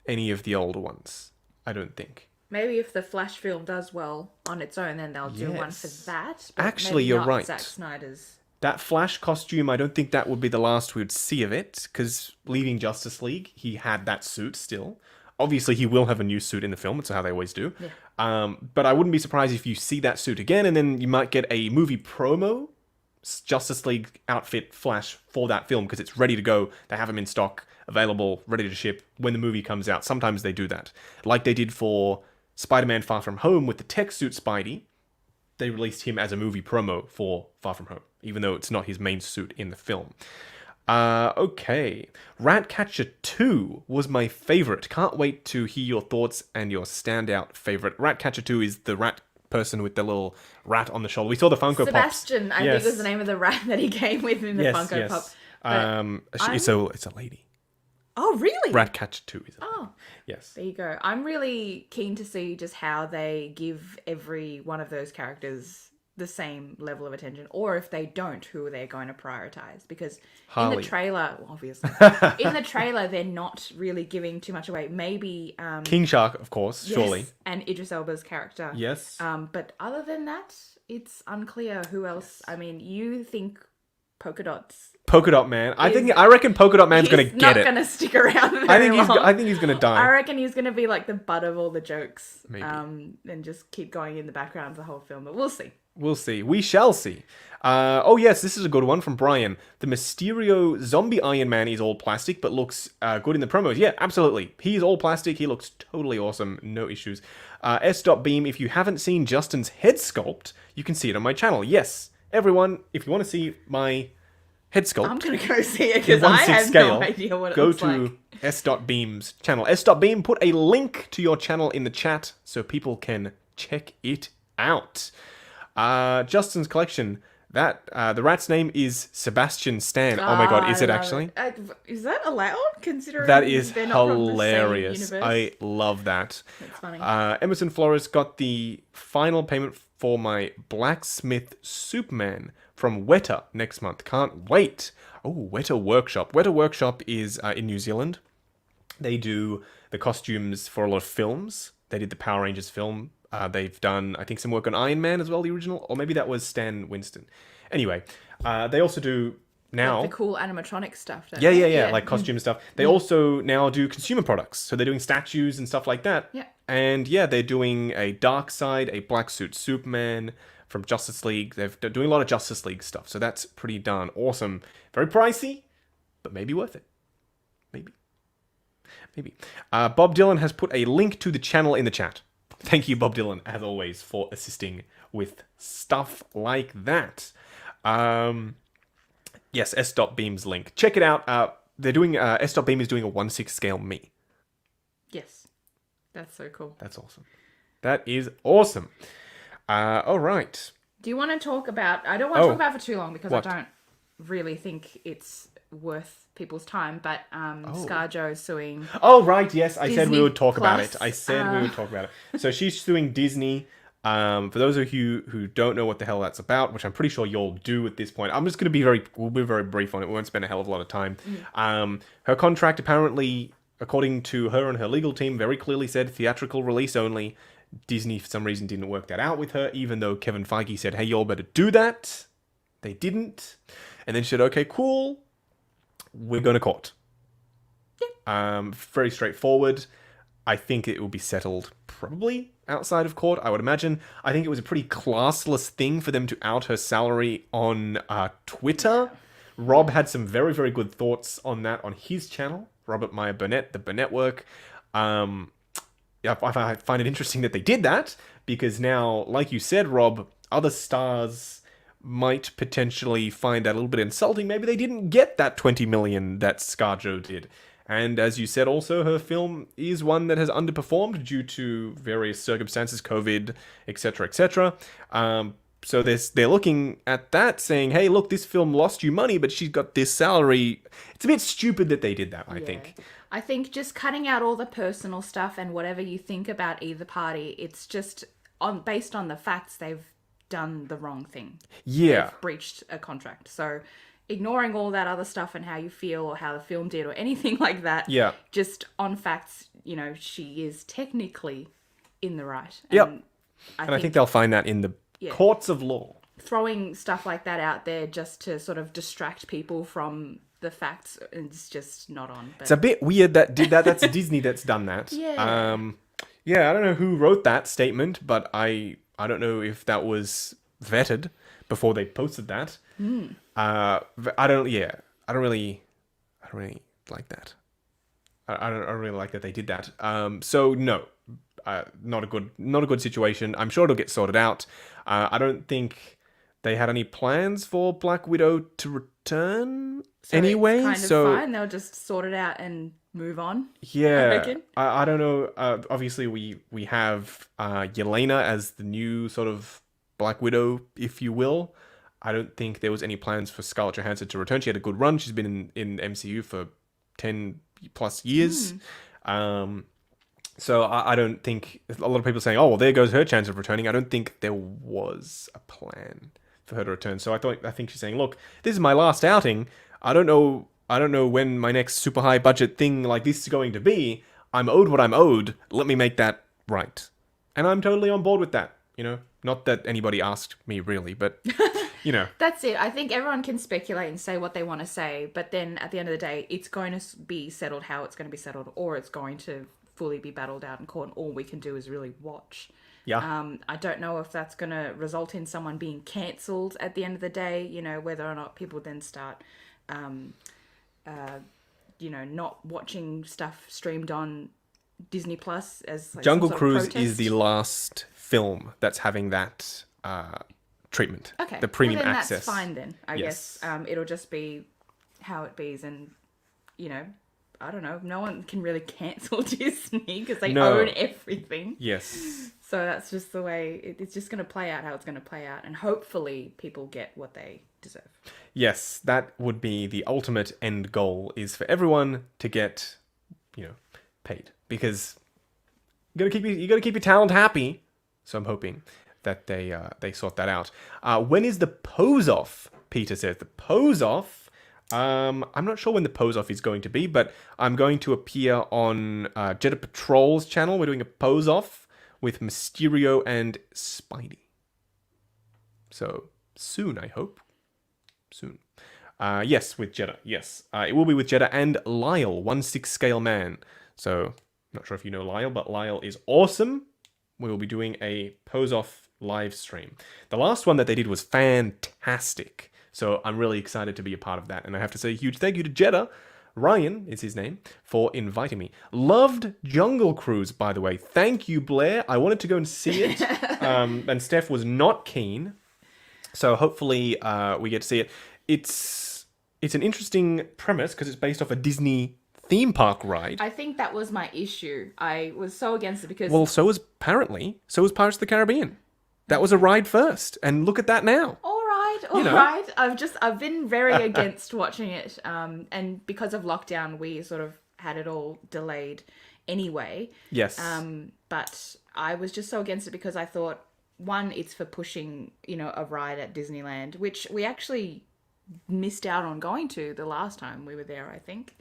any of the older ones. I don't think. Maybe if the Flash film does well on its own, then they'll do one for that. But actually, maybe you're not right. Zack Snyder's. That Flash costume, I don't think that would be the last we would see of it, because leaving Justice League, he had that suit still. Obviously, he will have a new suit in the film. It's how they always do. Yeah. But I wouldn't be surprised if you see that suit again, and then you might get a movie promo Justice League outfit Flash for that film, because it's ready to go. They have them in stock, available, ready to ship when the movie comes out. Sometimes they do that. Like they did for Spider-Man Far From Home with the tech suit Spidey. They released him as a movie promo for Far From Home, even though it's not his main suit in the film. Okay. Ratcatcher 2 was my favorite. Can't wait to hear your thoughts and your standout favorite. Ratcatcher 2 is the rat person with the little rat on the shoulder. We saw the Funko Sebastian, Pops. I think was the name of the rat that he came with in the Funko Pop. It's a lady. Oh, really? Ratcatcher 2 is a lady. Oh, yes. There you go. I'm really keen to see just how they give every one of those characters the same level of attention, or if they don't, who they're going to prioritize. Because Harley. in the trailer, obviously, in the trailer, they're not really giving too much away. Maybe King Shark, of course, yes, surely. and Idris Elba's character. Yes. But other than that, it's unclear who else. I mean, you think Polka Dots? Polka Dot Man. I reckon Polka Dot Man's gonna get it. He's not gonna stick around very long. I think he's gonna die. I reckon he's gonna be like the butt of all the jokes. Maybe. And just keep going in the background of the whole film. But we'll see. We'll see. We shall see. Oh yes, this is a good one from Brian. The Mysterio zombie Iron Man is all plastic, but looks good in the promos. Yeah, absolutely. He's all plastic. He looks totally awesome. No issues. S.Beam, if you haven't seen Justin's head sculpt, you can see it on my channel. Yes, everyone, if you want to see my head sculpt, I'm gonna go see it because I have no idea what it looks like. Go to S.Beam's channel. S.Beam, put a link to your channel in the chat so people can check it out. Justin's collection, that the rat's name is Sebastian Stan. Oh my god, is it actually? Is that allowed? Considering that is they're not hilarious. From the same universe? I love that. That's funny. Emerson Flores got the final payment for my Blacksmith Superman from Weta next month. Can't wait. Oh, Weta Workshop. Weta Workshop is in New Zealand. They do the costumes for a lot of films. They did the Power Rangers film. They've done, I think, some work on Iron Man as well, the original. Or maybe that was Stan Winston. Anyway, they also do now... Like the cool animatronic stuff. Yeah, like costume stuff. They also now do consumer products. So they're doing statues and stuff like that. Yeah. And yeah, they're doing a Darkseid, a Black Suit Superman from Justice League. They're doing a lot of Justice League stuff. So that's pretty darn awesome. Very pricey, but maybe worth it. Maybe. Bob Dylan has put a link to the channel in the chat. Thank you, Bob Dylan, as always, for assisting with stuff like that. Yes, S.Beam's link. Check it out. They're doing S.Beam is doing a 1/6 scale me. Yes. That's so cool. That's awesome. That is awesome. All right. Do you want to talk about... I don't want to talk about it for too long because I don't really think it's worth people's time, but ScarJo suing... Oh, right, yes. I said we would talk Plus, about it. So she's suing Disney. For those of you who don't know what the hell that's about, which I'm pretty sure you'll do at this point, I'm just going to we'll be very brief on it. We won't spend a hell of a lot of time. Her contract apparently, according to her and her legal team, very clearly said theatrical release only. Disney, for some reason, didn't work that out with her, even though Kevin Feige said, hey, y'all better do that. They didn't. And then she said, okay, cool. We're going to court. Very straightforward. I think it will be settled probably outside of court, I would imagine. I think it was a pretty classless thing for them to out her salary on Twitter. Rob had some very, very good thoughts on that on his channel, Robert Meyer Burnett, the Burnett Work. I find it interesting that they did that, because now, like you said, Rob, other stars might potentially find that a little bit insulting. Maybe they didn't get that 20 million that ScarJo did. And as you said, also, her film is one that has underperformed due to various circumstances, COVID, etc., etc. So they're looking at that, saying, hey, look, this film lost you money, but she's got this salary. It's a bit stupid that they did that, I think. I think just cutting out all the personal stuff and whatever you think about either party, it's just based on the facts they've done the wrong thing. Yeah. They've breached a contract. So ignoring all that other stuff and how you feel or how the film did or anything like that. Yeah. Just on facts, she is technically in the right. Yep. And I think they'll find that in the courts of law. Throwing stuff like that out there just to sort of distract people from the facts is just not on. But... It's a bit weird that did that. That's Disney that's done that. Yeah. I don't know who wrote that statement, but I don't know if that was vetted before they posted that. I don't really like that. I don't really like that they did that. So no, not a good situation. I'm sure it'll get sorted out. I don't think they had any plans for Black Widow to return anyway. It's kind of fine. They'll just sort it out and move on. Yeah, I reckon. I don't know. Obviously, we have Yelena as the new sort of Black Widow, if you will. I don't think there was any plans for Scarlett Johansson to return. She had a good run. She's been in MCU for 10 plus years. So I don't think... A lot of people saying, oh, well, there goes her chance of returning. I don't think there was a plan for her to return. So I think she's saying, look, this is my last outing. I don't know when my next super high budget thing like this is going to be. I'm owed what I'm owed. Let me make that right. And I'm totally on board with that. Not that anybody asked me really, but... That's it. I think everyone can speculate and say what they want to say, but then at the end of the day, it's going to be settled how it's going to be settled, or it's going to fully be battled out in court, and all we can do is really watch. Yeah. I don't know if that's going to result in someone being cancelled at the end of the day, whether or not people then start, not watching stuff streamed on Disney Plus as like Jungle Cruise is the last film that's having that treatment. Okay. The premium then access. That's fine then, I guess. It'll just be how it be, and, I don't know. No one can really cancel Disney because they own everything. Yes. So that's just the way it's just going to play out how it's going to play out, and hopefully people get what they deserve. Yes, that would be the ultimate end goal, is for everyone to get, paid, because you got to keep your talent happy. So I'm hoping that they sort that out. When is the pose off? Peter says the pose off. I'm not sure when the pose off is going to be, but I'm going to appear on Jetta Patrol's channel. We're doing a pose off with Mysterio and Spidey. So soon, I hope. Soon. Yes, with Jetta. Yes, it will be with Jetta and Lyle, 1/6 scale man. So not sure if you know Lyle, but Lyle is awesome. We will be doing a pose off live stream. The last one that they did was fantastic. So I'm really excited to be a part of that. And I have to say a huge thank you to Jetta, Ryan is his name, for inviting me. Loved Jungle Cruise, by the way. Thank you, Blair. I wanted to go and see it. And Stef was not keen. So hopefully we get to see it. It's an interesting premise because it's based off a Disney theme park ride. I think that was my issue. I was so against it because... Well, so was Pirates of the Caribbean. That was a ride first. And look at that now. All right. I've been very against watching it. And because of lockdown, we sort of had it all delayed anyway. Yes. But I was just so against it because I thought, one, it's for pushing, a ride at Disneyland, which we actually missed out on going to the last time we were there, I think.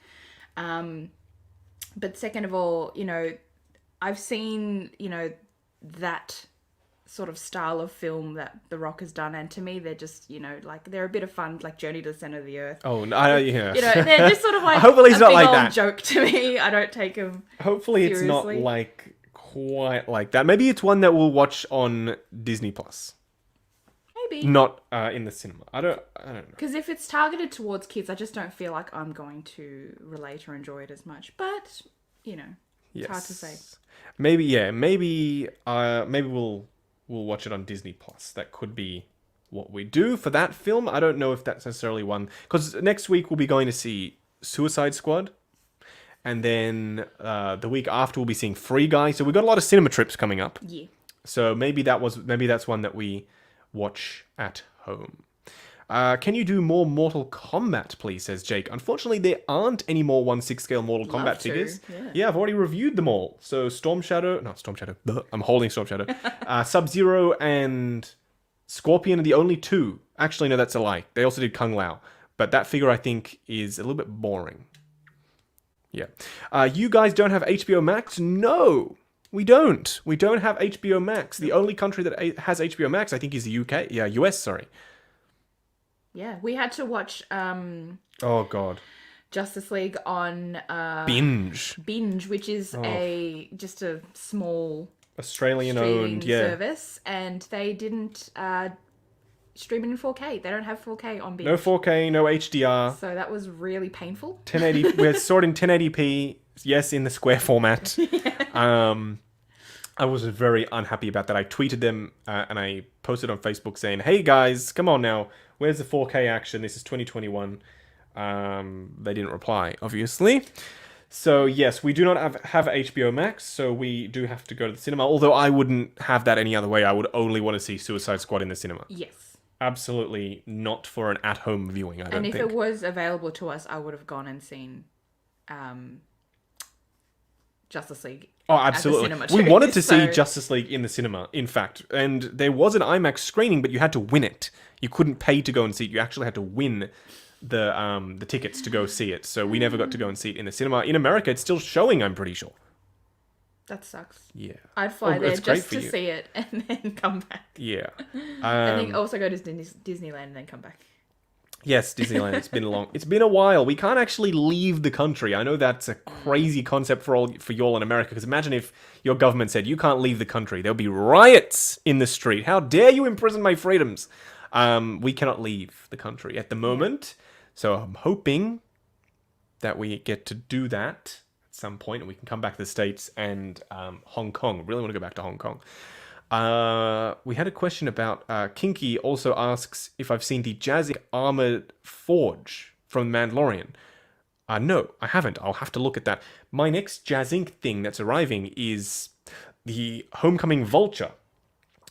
But second of all, I've seen, that sort of style of film that The Rock has done, and to me they're just, like, they're a bit of fun, like Journey to the Center of the Earth. Oh, no, yeah. They're just sort of like Hopefully it's a not big like old that. joke to me. I don't take them Hopefully it's not seriously. like quite like that. Maybe it's one that we'll watch on Disney Plus, Maybe. not in the cinema. I don't know. Because if it's targeted towards kids, I just don't feel like I'm going to relate or enjoy it as much. But, it's hard to say. Maybe, yeah, maybe we'll watch it on Disney Plus. That could be what we do for that film. I don't know if that's necessarily one, because next week we'll be going to see Suicide Squad, and then the week after we'll be seeing Free Guy. So we've got a lot of cinema trips coming up. Yeah. So maybe that's one that we watch at home. Can you do more Mortal Kombat, please, says Jake. Unfortunately, there aren't any more 1/6 scale Mortal Kombat figures. Yeah, I've already reviewed them all. So Storm Shadow. I'm holding Storm Shadow. Sub-Zero and Scorpion are the only two. Actually, no, that's a lie. They also did Kung Lao. But that figure, I think, is a little bit boring. Yeah. You guys don't have HBO Max? No, we don't. We don't have HBO Max. The only country that has HBO Max, I think, is the UK. Yeah, US, sorry. Yeah, we had to watch Oh, God. Justice League on Binge, which is just a small Australian-owned, service, and they didn't stream it in 4K. They don't have 4K on Binge. No 4K, no HDR. So that was really painful. 1080. We're saw it in 1080p. Yes, in the square format. I was very unhappy about that. I tweeted them and I posted on Facebook saying, "Hey guys, come on now. Where's the 4K action? This is 2021." They didn't reply, obviously. So yes, we do not have HBO Max, so we do have to go to the cinema. Although I wouldn't have that any other way. I would only want to see Suicide Squad in the cinema. Yes. Absolutely not for an at-home viewing, I don't think. And if it was available to us, I would have gone and seen Justice League. Oh, absolutely. We wanted to see Justice League in the cinema, in fact. And there was an IMAX screening, but you had to win it. You couldn't pay to go and see it. You actually had to win the tickets to go see it. So we never got to go and see it in the cinema. In America, it's still showing, I'm pretty sure. That sucks. Yeah. I'd fly there just to see it and then come back. Yeah. And then also go to Disneyland and then come back. Yes, Disneyland. It's been a while. We can't actually leave the country. I know that's a crazy concept for y'all in America. Because imagine if your government said you can't leave the country. There'll be riots in the street. How dare you imprison my freedoms? We cannot leave the country at the moment. So I'm hoping that we get to do that at some point, and we can come back to the States and Hong Kong. Really want to go back to Hong Kong. We had a question about Kinky also asks if I've seen the Jazzink Armored Forge from Mandalorian. No, I haven't. I'll have to look at that. My next Jazzink thing that's arriving is the Homecoming Vulture.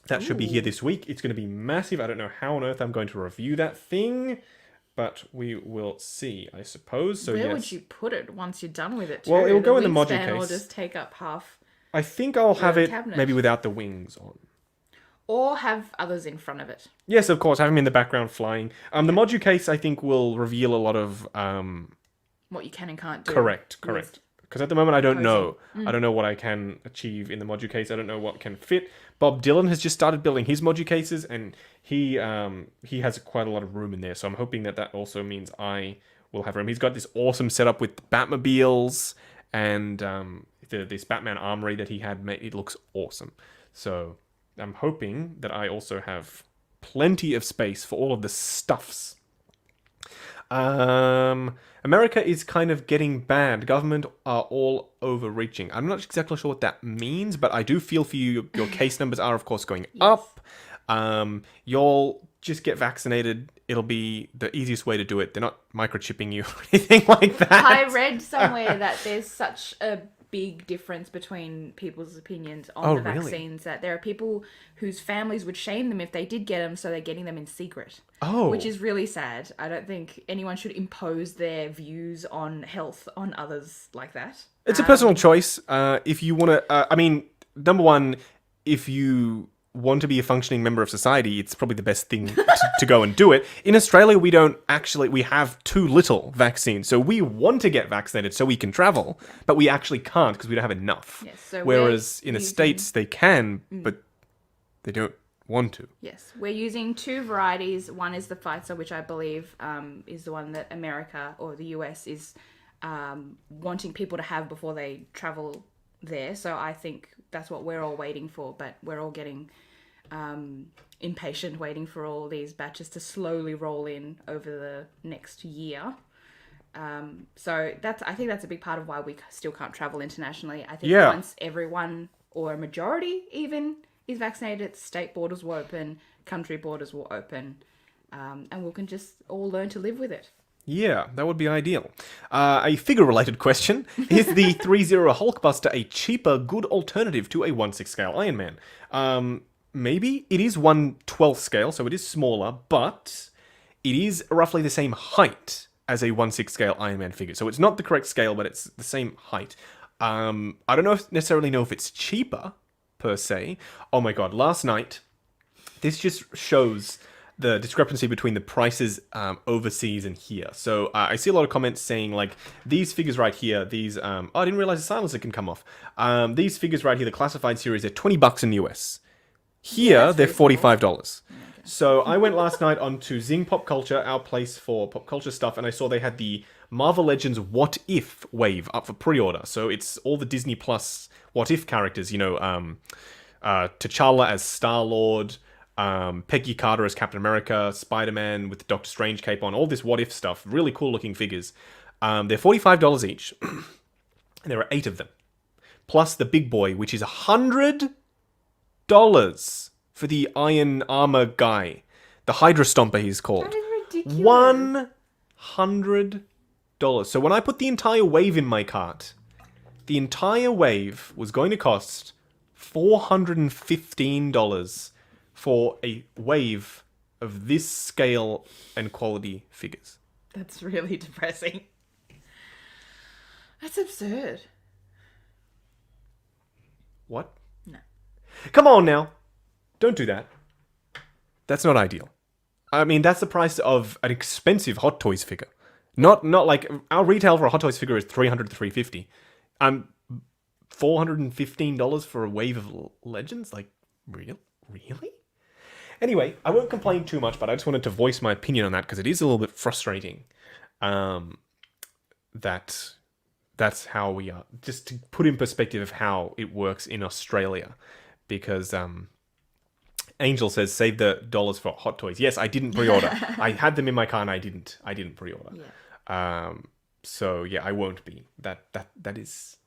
That should be here this week. It's going to be massive. I don't know how on earth I'm going to review that thing, but we will see, I suppose. So where would you put it once you're done with it? Well, it'll go in the module case. Will just take up half. I think I'll have it cabinet. maybe without the wings on. Or have others in front of it. Yes, of course. Have them in the background flying. The module case, I think, will reveal a lot of... what you can and can't do. Correct. Because at the moment, I don't know. I don't know what I can achieve in the module case. I don't know what can fit. Bob Dylan has just started building his module cases, and he has quite a lot of room in there. So I'm hoping that also means I will have room. He's got this awesome setup with Batmobiles and this Batman armory that he had made. It looks awesome. So I'm hoping that I also have plenty of space for all of the stuffs. America is kind of getting bad. Government are all overreaching. I'm not exactly sure what that means, but I do feel for you. Your case numbers are, of course, going up. You'll just get vaccinated. It'll be the easiest way to do it. They're not microchipping you or anything like that. I read somewhere that there's such a big difference between people's opinions on the vaccines that there are people whose families would shame them if they did get them, so they're getting them in secret. Which is really sad. I don't think anyone should impose their views on health on others like that. It's a personal choice. If you want to, number one, if you want to be a functioning member of society, it's probably the best thing to go and do it. In Australia, we have too little vaccine. So we want to get vaccinated so we can travel, but we actually can't because we don't have enough. Yes, so whereas in the States, they can, but They don't want to. Yes, we're using 2 varieties. One is the Pfizer, which I believe is the one that America or the US is wanting people to have before they travel there. So I think that's what we're all waiting for, but we're all getting impatient waiting for all these batches to slowly roll in over the next year. So I think that's a big part of why we still can't travel internationally. I think once everyone, or a majority even, is vaccinated, state borders will open, country borders will open, and we can just all learn to live with it. Yeah, that would be ideal. A figure-related question. Is the 3-0 Hulkbuster a cheaper, good alternative to a 1/6 scale Iron Man? Maybe. It is 1/12 scale, so it is smaller, but it is roughly the same height as a 1/6 scale Iron Man figure. So it's not the correct scale, but it's the same height. I don't necessarily know if it's cheaper, per se. Oh my god, last night, this just shows the discrepancy between the prices overseas and here. So I see a lot of comments saying, like, these figures right here, these, oh, I didn't realize the silencer can come off. These figures right here, the classified series, they're $20 in the US. Here, they're $45. So I went last night onto Zing Pop Culture, our place for pop culture stuff, and I saw they had the Marvel Legends What If wave up for pre-order. So it's all the Disney Plus What If characters, you know, T'Challa as Star-Lord, Peggy Carter as Captain America, Spider-Man with the Doctor Strange cape on, all this What If stuff. Really cool looking figures. They're $45 each, and there are 8 of them. Plus the big boy, which is $100 for the Iron Armor guy. The Hydra Stomper he's called. That is ridiculous. $100. So when I put the entire wave in my cart, the entire wave was going to cost $415 for a wave of this scale and quality figures. That's really depressing. That's absurd. What? No. Come on now. Don't do that. That's not ideal. I mean, that's the price of an expensive Hot Toys figure. Not like our retail for a Hot Toys figure is $300 to $350. $415 for a wave of legends? Like, really? Anyway, I won't complain too much, but I just wanted to voice my opinion on that because it is a little bit frustrating. That's how we are. Just to put in perspective of how it works in Australia, because Angel says save the dollars for Hot Toys. Yes, I didn't pre-order. I had them in my car and I didn't pre-order. Yeah. So yeah, I won't be. That is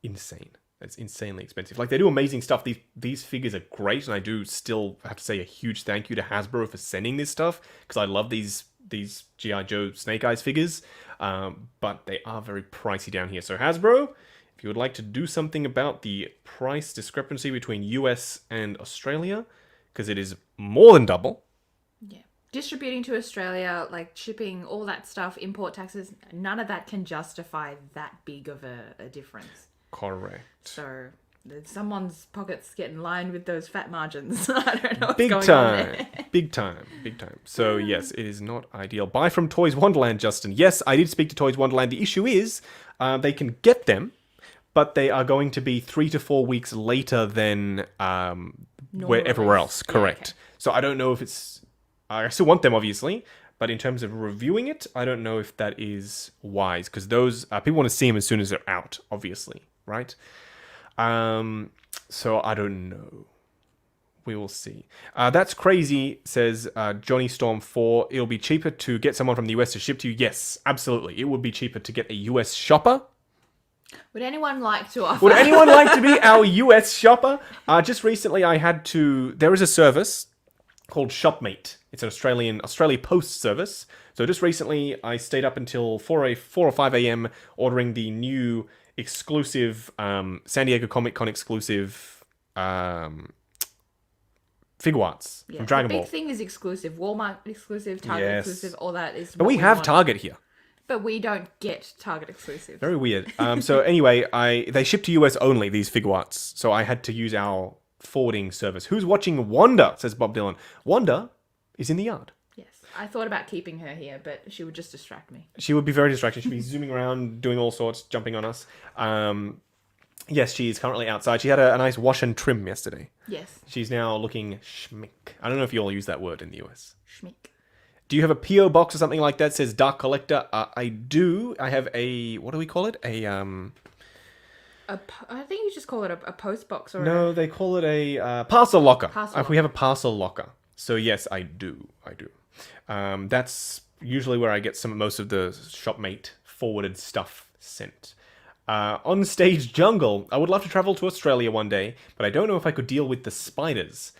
insane. It's insanely expensive. Like, they do amazing stuff. These figures are great, and I do still have to say a huge thank you to Hasbro for sending this stuff, because I love these G.I.Joe Snake Eyes figures, but they are very pricey down here. So Hasbro, if you would like to do something about the price discrepancy between US and Australia, because it is more than double. Yeah. Distributing to Australia, like shipping, all that stuff, import taxes, none of that can justify that big of a difference. Correct. So someone's pockets getting lined with those fat margins. I don't know what's Big going time. on there. Big time. So yes, it is not ideal. Buy from Toys Wonderland, Justin. Yes, I did speak to Toys Wonderland. The issue is they can get them, but they are going to be 3 to 4 weeks later than everywhere else. Correct. Yeah, okay. So I don't know if it's... I still want them, obviously, but in terms of reviewing it, I don't know if that is wise, because those people want to see them as soon as they're out, obviously, right? So I don't know. We will see. That's crazy, says Johnny Storm 4. It'll be cheaper to get someone from the US to ship to you. Yes, absolutely. It would be cheaper to get a US shopper. Would anyone like to offer? Would anyone like to be our US shopper? Just recently I had to... There is a service called Shopmate. It's an Australia Post service. So just recently I stayed up until 4 or 5 a.m. ordering the new exclusive San Diego Comic-Con exclusive figure arts from Dragon Ball. The big thing is exclusive. Walmart exclusive, Target exclusive, all that is... But we have Target here. But we don't get Target exclusive. Very weird. So anyway, they ship to US only, these figure arts. So I had to use our forwarding service. Who's watching Wanda, says Bob Dylan. Wanda is in the yard. Yes. I thought about keeping her here, but she would just distract me. She would be very distracting. She'd be zooming around, doing all sorts, jumping on us. Yes, she's currently outside. She had a nice wash and trim yesterday. Yes. She's now looking schmick. I don't know if you all use that word in the US. Schmick. Do you have a PO box or something like that? Says Dark Collector. I do. I have a, what do we call it? I think you just call it a post box or No, they call it a parcel locker. Parcel We have a parcel locker. So yes, I do. That's usually where I get most of the shopmate forwarded stuff sent. On Stage Jungle. I would love to travel to Australia one day, but I don't know if I could deal with the spiders.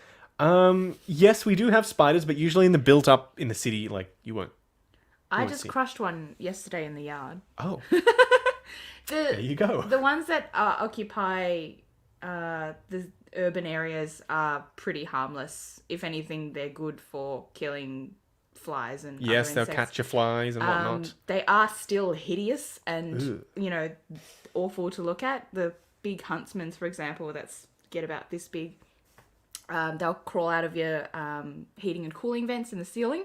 Yes, we do have spiders, but usually in the built up in the city, like you won't. I just crushed one yesterday in the yard. Oh. There you go. The ones that occupy the urban areas are pretty harmless. If anything, they're good for killing flies and yes, other they'll insects. catch your flies and whatnot. They are still hideous and Ooh. Awful to look at. The big huntsmans, for example, that's get about this big. They'll crawl out of your heating and cooling vents in the ceiling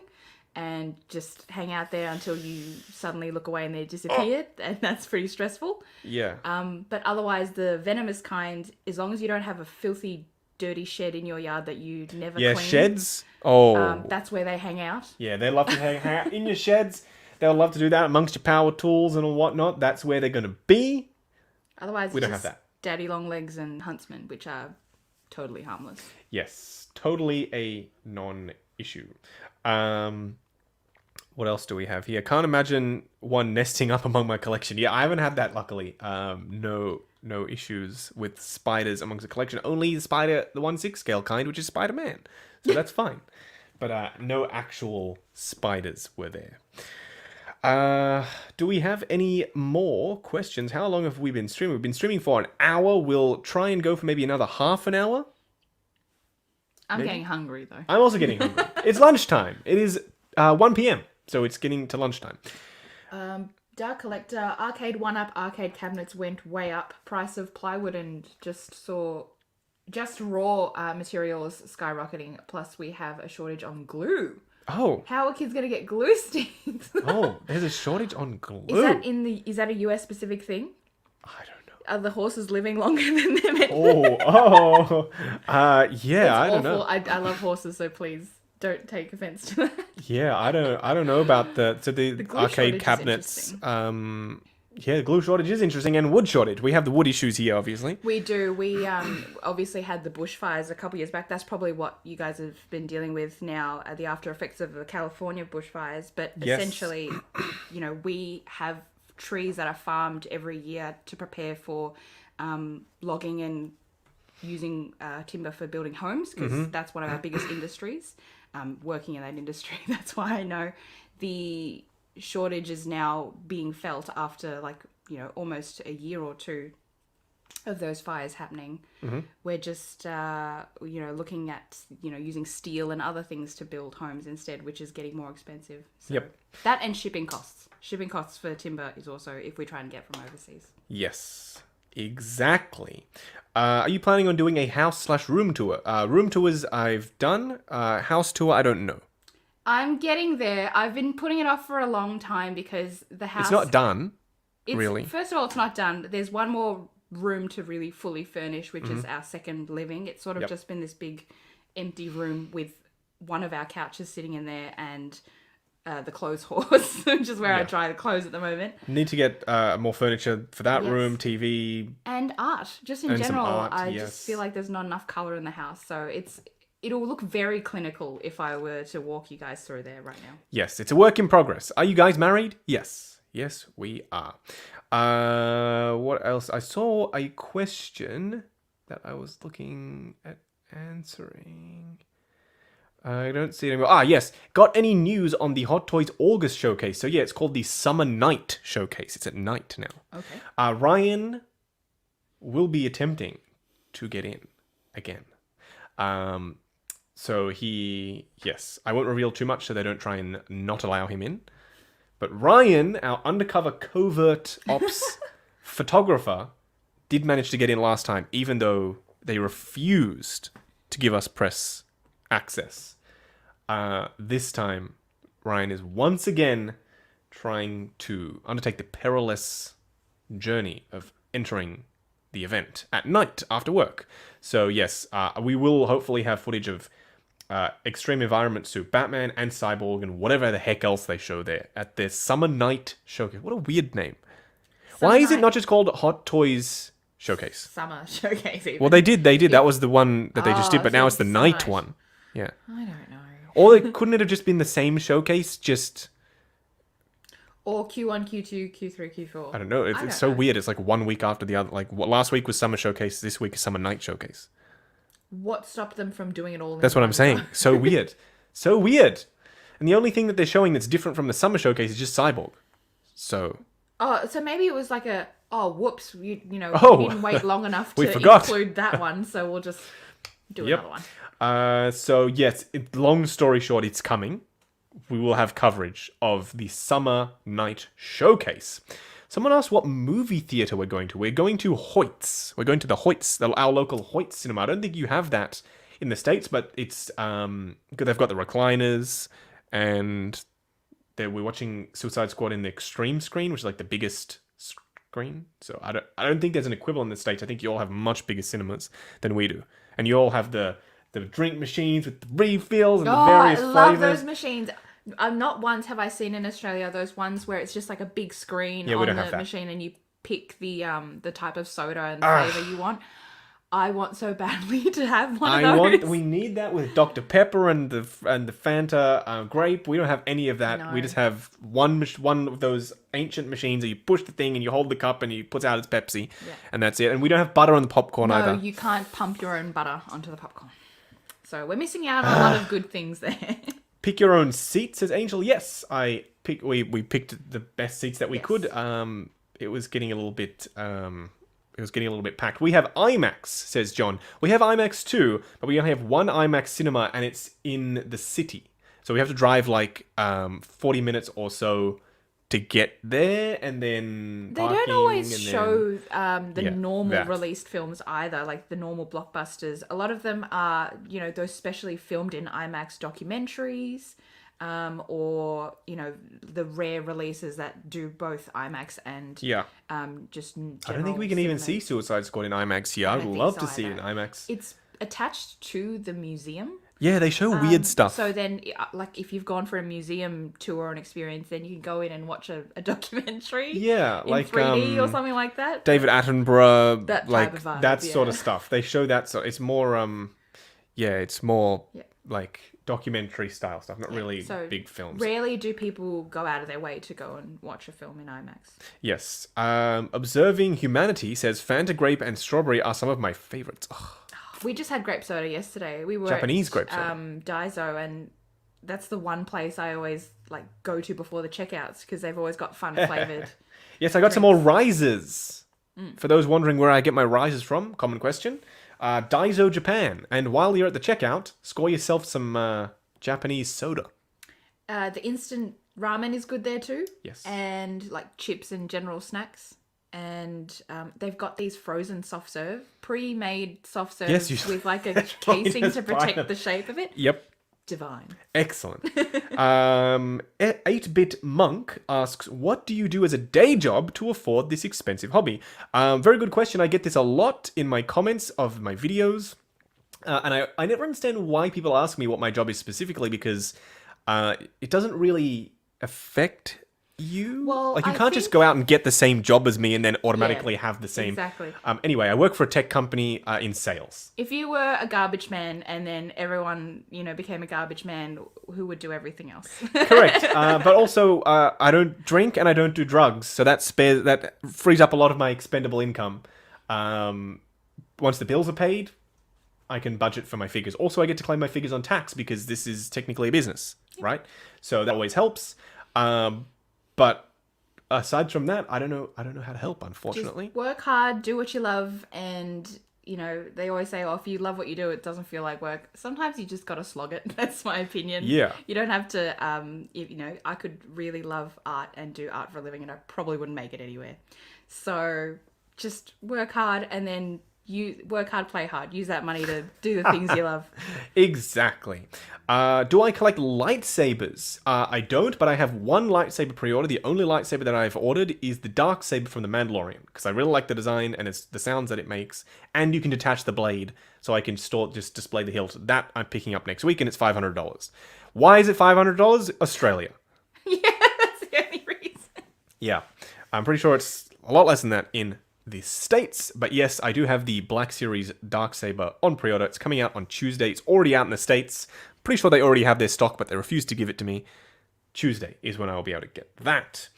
and just hang out there until you suddenly look away and they disappeared, and that's pretty stressful. Yeah. But otherwise, the venomous kind, as long as you don't have a filthy, dirty shed in your yard that you never clean. Yeah, sheds. Oh. That's where they hang out. Yeah, they love to hang out in your sheds. They'll love to do that amongst your power tools and whatnot. That's where they're going to be. Otherwise, We don't have that. Daddy Longlegs and Huntsman, which are totally harmless. Yes, totally a non-issue. What else do we have here? Can't imagine one nesting up among my collection. Yeah, I haven't had that, luckily. No issues with spiders amongst the collection. Only the 1/6 scale kind, which is Spider-Man. So that's fine. But no actual spiders were there. Do we have any more questions? How long have we been streaming? We've been streaming for an hour. We'll try and go for maybe another half an hour. I'm getting hungry, though. I'm also getting hungry. It's lunchtime. It is 1 p.m. So it's getting to lunchtime. Dark Collector, Arcade 1-Up, arcade cabinets went way up. Price of plywood and just raw materials skyrocketing. Plus, we have a shortage on glue. Oh. How are kids going to get glue sticks? Oh, there's a shortage on glue. Is that a US specific thing? I don't know. Are the horses living longer than they're meant? Yeah, I don't know. I love horses, so please don't take offense to that. Yeah, I don't know about the glue arcade shortage cabinets. Yeah, the glue shortage is interesting, and wood shortage. We have the wood issues here, obviously. We do. We obviously had the bushfires a couple years back. That's probably what you guys have been dealing with now, the after effects of the California bushfires. But Yes. essentially, we have trees that are farmed every year to prepare for logging and using timber for building homes, because that's one of our biggest industries. Working in that industry, that's why I know the shortage is now being felt after almost a year or two of those fires happening. We're just looking at using steel and other things to build homes instead, which is getting more expensive. So Yep. that and shipping costs for timber is also if we try and get from overseas. Yes, exactly. Are you planning on doing a house/room tour? Room tours I've done. House tour I don't know. I'm getting there. I've been putting it off for a long time because the house... It's not done, really. First of all, it's not done. There's one more room to really fully furnish, which is our second living. It's sort of just been this big empty room with one of our couches sitting in there and the clothes horse, which is where I dry the clothes at the moment. Need to get more furniture for that room, TV. And art. Just in And some general, art, I yes. just feel like there's not enough colour in the house. So it'll look very clinical if I were to walk you guys through there right now. Yes, it's a work in progress. Are you guys married? Yes. Yes, we are. What else? I saw a question that I was looking at answering. I don't see it anymore. Yes. Got any news on the Hot Toys August showcase? So yeah, it's called the Summer Night Showcase. It's at night now. Okay. Ryan will be attempting to get in again. So I won't reveal too much so they don't try and not allow him in. But Ryan, our undercover covert ops photographer, did manage to get in last time, even though they refused to give us press access. This time, Ryan is once again trying to undertake the perilous journey of entering the event at night after work. So yes, we will hopefully have footage of Extreme Environment Suit Batman and Cyborg and whatever the heck else they show there at their Summer Night Showcase. What a weird name. Why is it not just called Hot Toys Showcase? Summer Showcase even. Well, they did. That was the one that they just did, but now it's the night one. Yeah. I don't know. Or couldn't it have just been the same showcase, just... Or Q1, Q2, Q3, Q4. I don't know. It's so weird. It's like 1 week after the other. Like last week was Summer Showcase. This week is Summer Night Showcase. What stopped them from doing it all? That's what I'm saying. So weird. So weird. And the only thing that they're showing that's different from the Summer Showcase is just Cyborg. So... Oh, so maybe it was like whoops, you know, we didn't wait long enough to include that one, so we'll just do another one. So yes, long story short, it's coming. We will have coverage of the Summer Night Showcase. Someone asked what movie theater we're going to. We're going to Hoyt's. We're going to the Hoyt's, our local Hoyt's cinema. I don't think you have that in the States, but it's they've got the recliners, and we're watching Suicide Squad in the Extreme screen, which is like the biggest screen. So I don't think there's an equivalent in the States. I think you all have much bigger cinemas than we do, and you all have the drink machines with the refills and the various flavors. I love those machines. Not once have I seen in Australia those ones where it's just like a big screen on the machine and you pick the type of soda and the flavor you want. I want so badly to have one of those. We need that with Dr. Pepper and the Fanta grape. We don't have any of that. No. We just have one of those ancient machines that you push the thing and you hold the cup and you put out its Pepsi, and that's it. And we don't have butter on the popcorn either. No, you can't pump your own butter onto the popcorn. So we're missing out on a lot of good things there. Pick your own seat, says Angel. Yes, we picked the best seats that we could. It was getting a little bit packed. We have IMAX, says John. We have IMAX too, but we only have one IMAX cinema, and it's in the city. So we have to drive like 40 minutes or so to get there, and then they don't always show the normal released films either, like the normal blockbusters. A lot of them are, those specially filmed in IMAX documentaries. Or the rare releases that do both IMAX and just general I don't think we can even see Suicide Squad in IMAX here. I would love to see it in IMAX. It's attached to the museum. Yeah, they show weird stuff. So then, like, if you've gone for a museum tour or an experience, then you can go in and watch a documentary. Yeah, in 3D or something like that. David Attenborough, that type of vibe, that sort of stuff. They show that. So it's more, like documentary style stuff, not really big films. Rarely do people go out of their way to go and watch a film in IMAX. Yes. Observing Humanity says Fanta Grape and Strawberry are some of my favorites. Oh. We just had grape soda yesterday. We were Japanese at, grape soda. G.I.Joe, and that's the one place I always go to before the checkouts because they've always got fun flavored. Yes, I got some more risers. For those wondering where I get my risers from, common question. Daiso Japan, and while you're at the checkout, score yourself some Japanese soda. The instant ramen is good there too. Yes. And like chips and general snacks. And they've got these frozen soft serve, pre-made soft serves with like a casing to protect the shape of it. Yep. Divine. Excellent. 8-Bit Monk asks, what do you do as a day job to afford this expensive hobby? Very good question. I get this a lot in my comments of my videos. And I never understand why people ask me what my job is specifically, because it doesn't really affect you. Well, like, you can't just go out and get the same job as me and then automatically have the same. Exactly. Anyway, I work for a tech company in sales. If you were a garbage man and then everyone, became a garbage man, who would do everything else? Correct. But also, I don't drink and I don't do drugs, so that frees up a lot of my expendable income. Once the bills are paid, I can budget for my figures. Also, I get to claim my figures on tax because this is technically a business, right? So that always helps. But aside from that, I don't know how to help, unfortunately. Just work hard, do what you love, and they always say, if you love what you do, it doesn't feel like work. Sometimes you just gotta slog it. That's my opinion. Yeah. You don't have to. I could really love art and do art for a living, and I probably wouldn't make it anywhere. So just work hard, and then You work hard, play hard. Use that money to do the things you love. Exactly. Do I collect lightsabers? I don't, but I have one lightsaber pre-order. The only lightsaber that I've ordered is the dark saber from The Mandalorian, because I really like the design and it's the sounds that it makes, and you can detach the blade, so I can just display the hilt. That I'm picking up next week, and it's $500. Why is it $500? Australia. Yeah, that's the only reason. Yeah, I'm pretty sure it's a lot less than that in the States, but yes, I do have the Black Series Darksaber on pre-order. It's coming out on Tuesday. It's already out in the States. Pretty sure they already have their stock, but they refuse to give it to me. Tuesday is when I will be able to get that.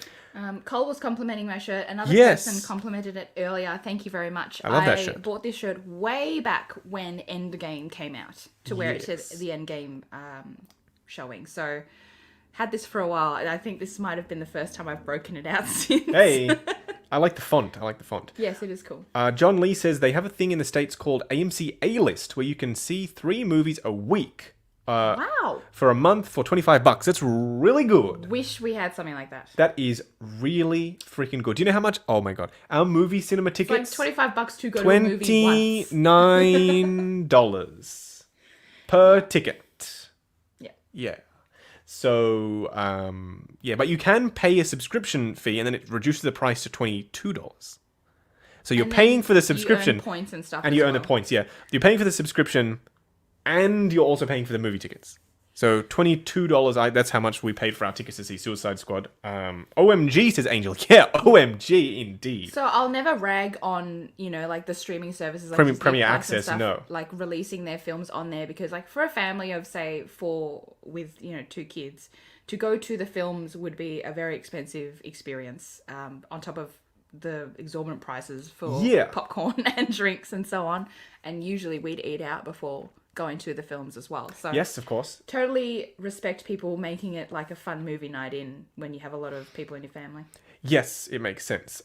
Cole was complimenting my shirt. Another Yes. person complimented it earlier. Thank you very much. I love that shirt. bought this shirt way back when Endgame came out to wear it Yes. to the Endgame showing. So had this for a while. And I think this might have been the first time I've broken it out since. Hey, I like the font. Yes, it is cool. John Lee says they have a thing in the States called AMC A-List, where you can see 3 movies a week. Wow. For a month for $25. That's really good. Wish we had something like that. That is really freaking good. Do you know how much? Oh my god. Our movie cinema It's like tickets? $25 to go to a movie once. $29 per ticket. Yeah. Yeah. So, yeah, but you can pay a subscription fee and then it reduces the price to $22. So you're And paying then for the subscription. You earn points and stuff. And as you earn well. the points, yeah. You're paying for the subscription and you're also paying for the movie tickets. So $22, that's how much we paid for our tickets to see Suicide Squad. OMG, says Angel. Yeah, OMG indeed. So I'll never rag on, like the streaming services like Premier Disney Plus and Access, stuff, no. like releasing their films on there, because like for a family of say 4 with 2 kids, to go to the films would be a very expensive experience, on top of the exorbitant prices for Yeah. popcorn and drinks and so on. And usually we'd eat out before going to the films as well. So Yes, of course. totally respect people making it like a fun movie night in when you have a lot of people in your family. Yes, it makes sense.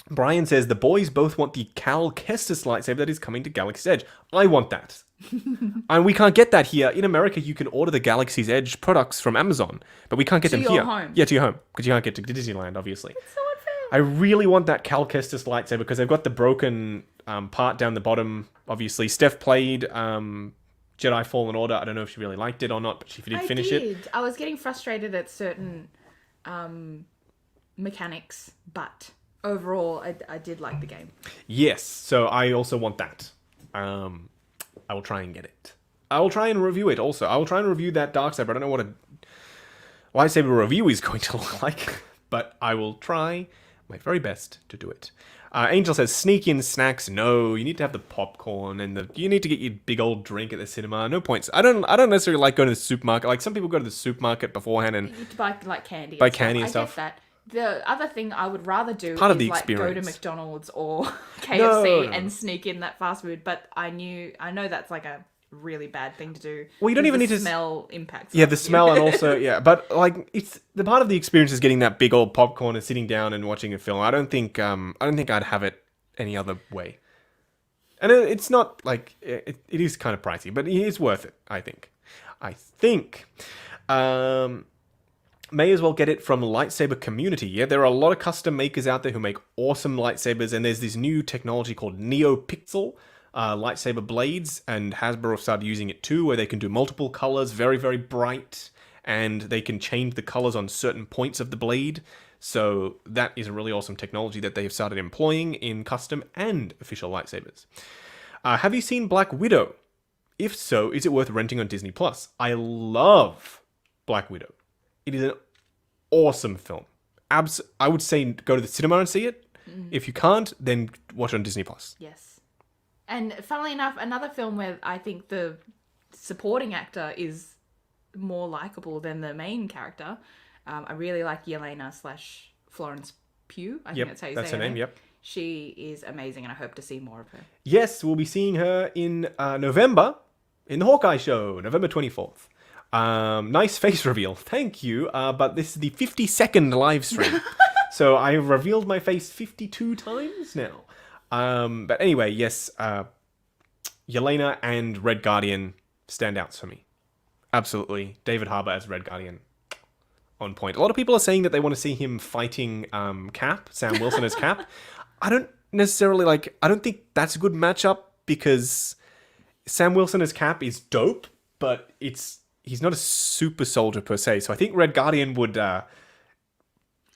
Brian says the boys both want the Cal Kestis lightsaber that is coming to Galaxy's Edge. I want that. And we can't get that here. In America, you can order the Galaxy's Edge products from Amazon, but we can't get To them your here. home. Yeah, to your home. Because you can't get to Disneyland, obviously. So unfair. I really want that Cal Kestis lightsaber because they've got the broken part down the bottom. Obviously, Steph played Jedi Fallen Order. I don't know if she really liked it or not, but she did finish it. I was getting frustrated at certain mechanics, but overall, I did like the game. Yes, so I also want that. I will try and get it. I will try and review it also. I will try and review that Darksaber. I don't know what a lightsaber review is going to look like, but I will try my very best to do it. Angel says, sneak in snacks. No, you need to have the popcorn and you need to get your big old drink at the cinema. No points. I don't necessarily like going to the supermarket. Like some people go to the supermarket beforehand and You buy like candy. Buy and candy and stuff. stuff. I get that. The other thing I would rather do Part of is the like go to experience. McDonald's or KFC No. and sneak in that fast food. But I know that's like a really bad thing to do. Well, you don't 'cause even the need to smell impacts. Yeah, on the you. smell and also, yeah. But, like, it's the part of the experience is getting that big old popcorn and sitting down and watching a film. I don't think I'd have it any other way. And it's not, like, it is kind of pricey, but it is worth it, I think. May as well get it from Lightsaber Community. Yeah, there are a lot of custom makers out there who make awesome lightsabers, and there's this new technology called NeoPixel lightsaber blades, and Hasbro have started using it too, where they can do multiple colors, very, very bright, and they can change the colors on certain points of the blade. So that is a really awesome technology that they have started employing in custom and official lightsabers. Have you seen Black Widow? If so, is it worth renting on Disney Plus? I love Black Widow. It is an awesome film. I would say go to the cinema and see it. If you can't, then watch it on Disney Plus. Yes. And funnily enough, another film where I think the supporting actor is more likable than the main character. I really like Yelena / Florence Pugh. I think that's how you say her name. Yep. She is amazing, and I hope to see more of her. Yes, we'll be seeing her in November in the Hawkeye show, November 24th. Nice face reveal. Thank you. But this is the 52nd live stream. So I've revealed my face 52 times now. But anyway, yes, Yelena and Red Guardian stand out for me. Absolutely. David Harbour as Red Guardian. On point. A lot of people are saying that they want to see him fighting Cap, Sam Wilson as Cap. I don't necessarily like, I don't think that's a good matchup because Sam Wilson as Cap is dope, but he's not a super soldier per se. So I think Red Guardian would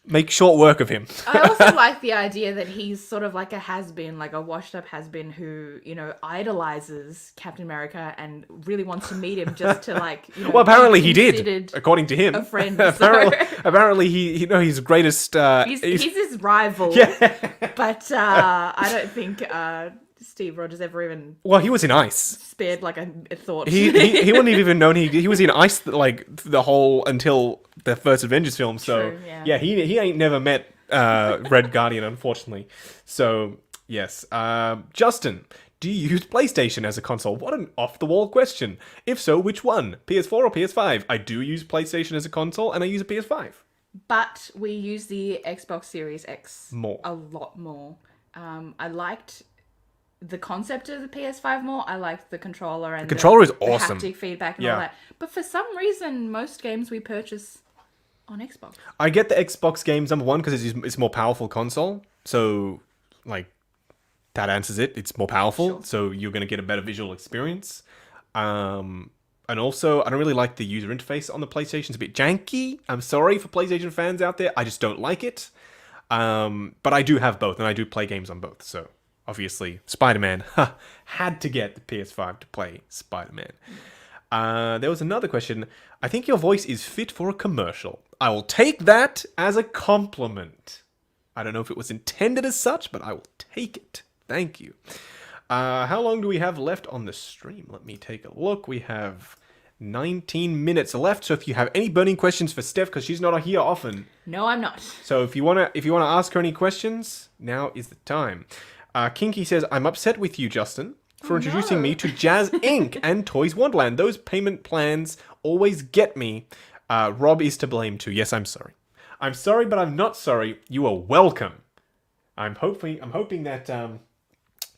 make short work of him. I also like the idea that he's sort of like a has-been, like a washed-up has-been who, idolizes Captain America and really wants to meet him just to Well, apparently he did, according to him. A friend. Apparently his greatest... he's his rival. Yeah. But I don't think Steve Rogers ever even... Well, he was in ice. Spared like a thought. He wouldn't have even known he was in ice the whole until the first Avengers film. So True, yeah. He ain't never met Red Guardian, unfortunately. So yes, Justin, do you use PlayStation as a console? What an off the wall question. If so, which one? PS4 or PS5? I do use PlayStation as a console, and I use a PS5 But we use the Xbox Series X more. a lot more. I liked the concept of the PS5 more. I liked the controller and The controller is the awesome. haptic feedback and all that. But for some reason, most games we purchase on Xbox. I get the Xbox games, number one, because it's a more powerful console. So, that answers it. It's more powerful, Sure. so you're going to get a better visual experience. And also, I don't really like the user interface on the PlayStation. It's a bit janky. I'm sorry for PlayStation fans out there. I just don't like it. But I do have both, and I do play games on both. So, obviously, Spider-Man had to get the PS5 to play Spider-Man. There was another question. I think your voice is fit for a commercial. I will take that as a compliment. I don't know if it was intended as such, but I will take it. Thank you. How long do we have left on the stream? Let me take a look. We have 19 minutes left. So if you have any burning questions for Steph, because she's not here often. No, I'm not. So if you wanna ask her any questions, now is the time. Kinky says, I'm upset with you, Justin, for introducing me to Jazz Inc. and Toys Wonderland. Those payment plans always get me. Rob is to blame too. Yes, I'm sorry. I'm sorry, but I'm not sorry. You are welcome. I'm hoping that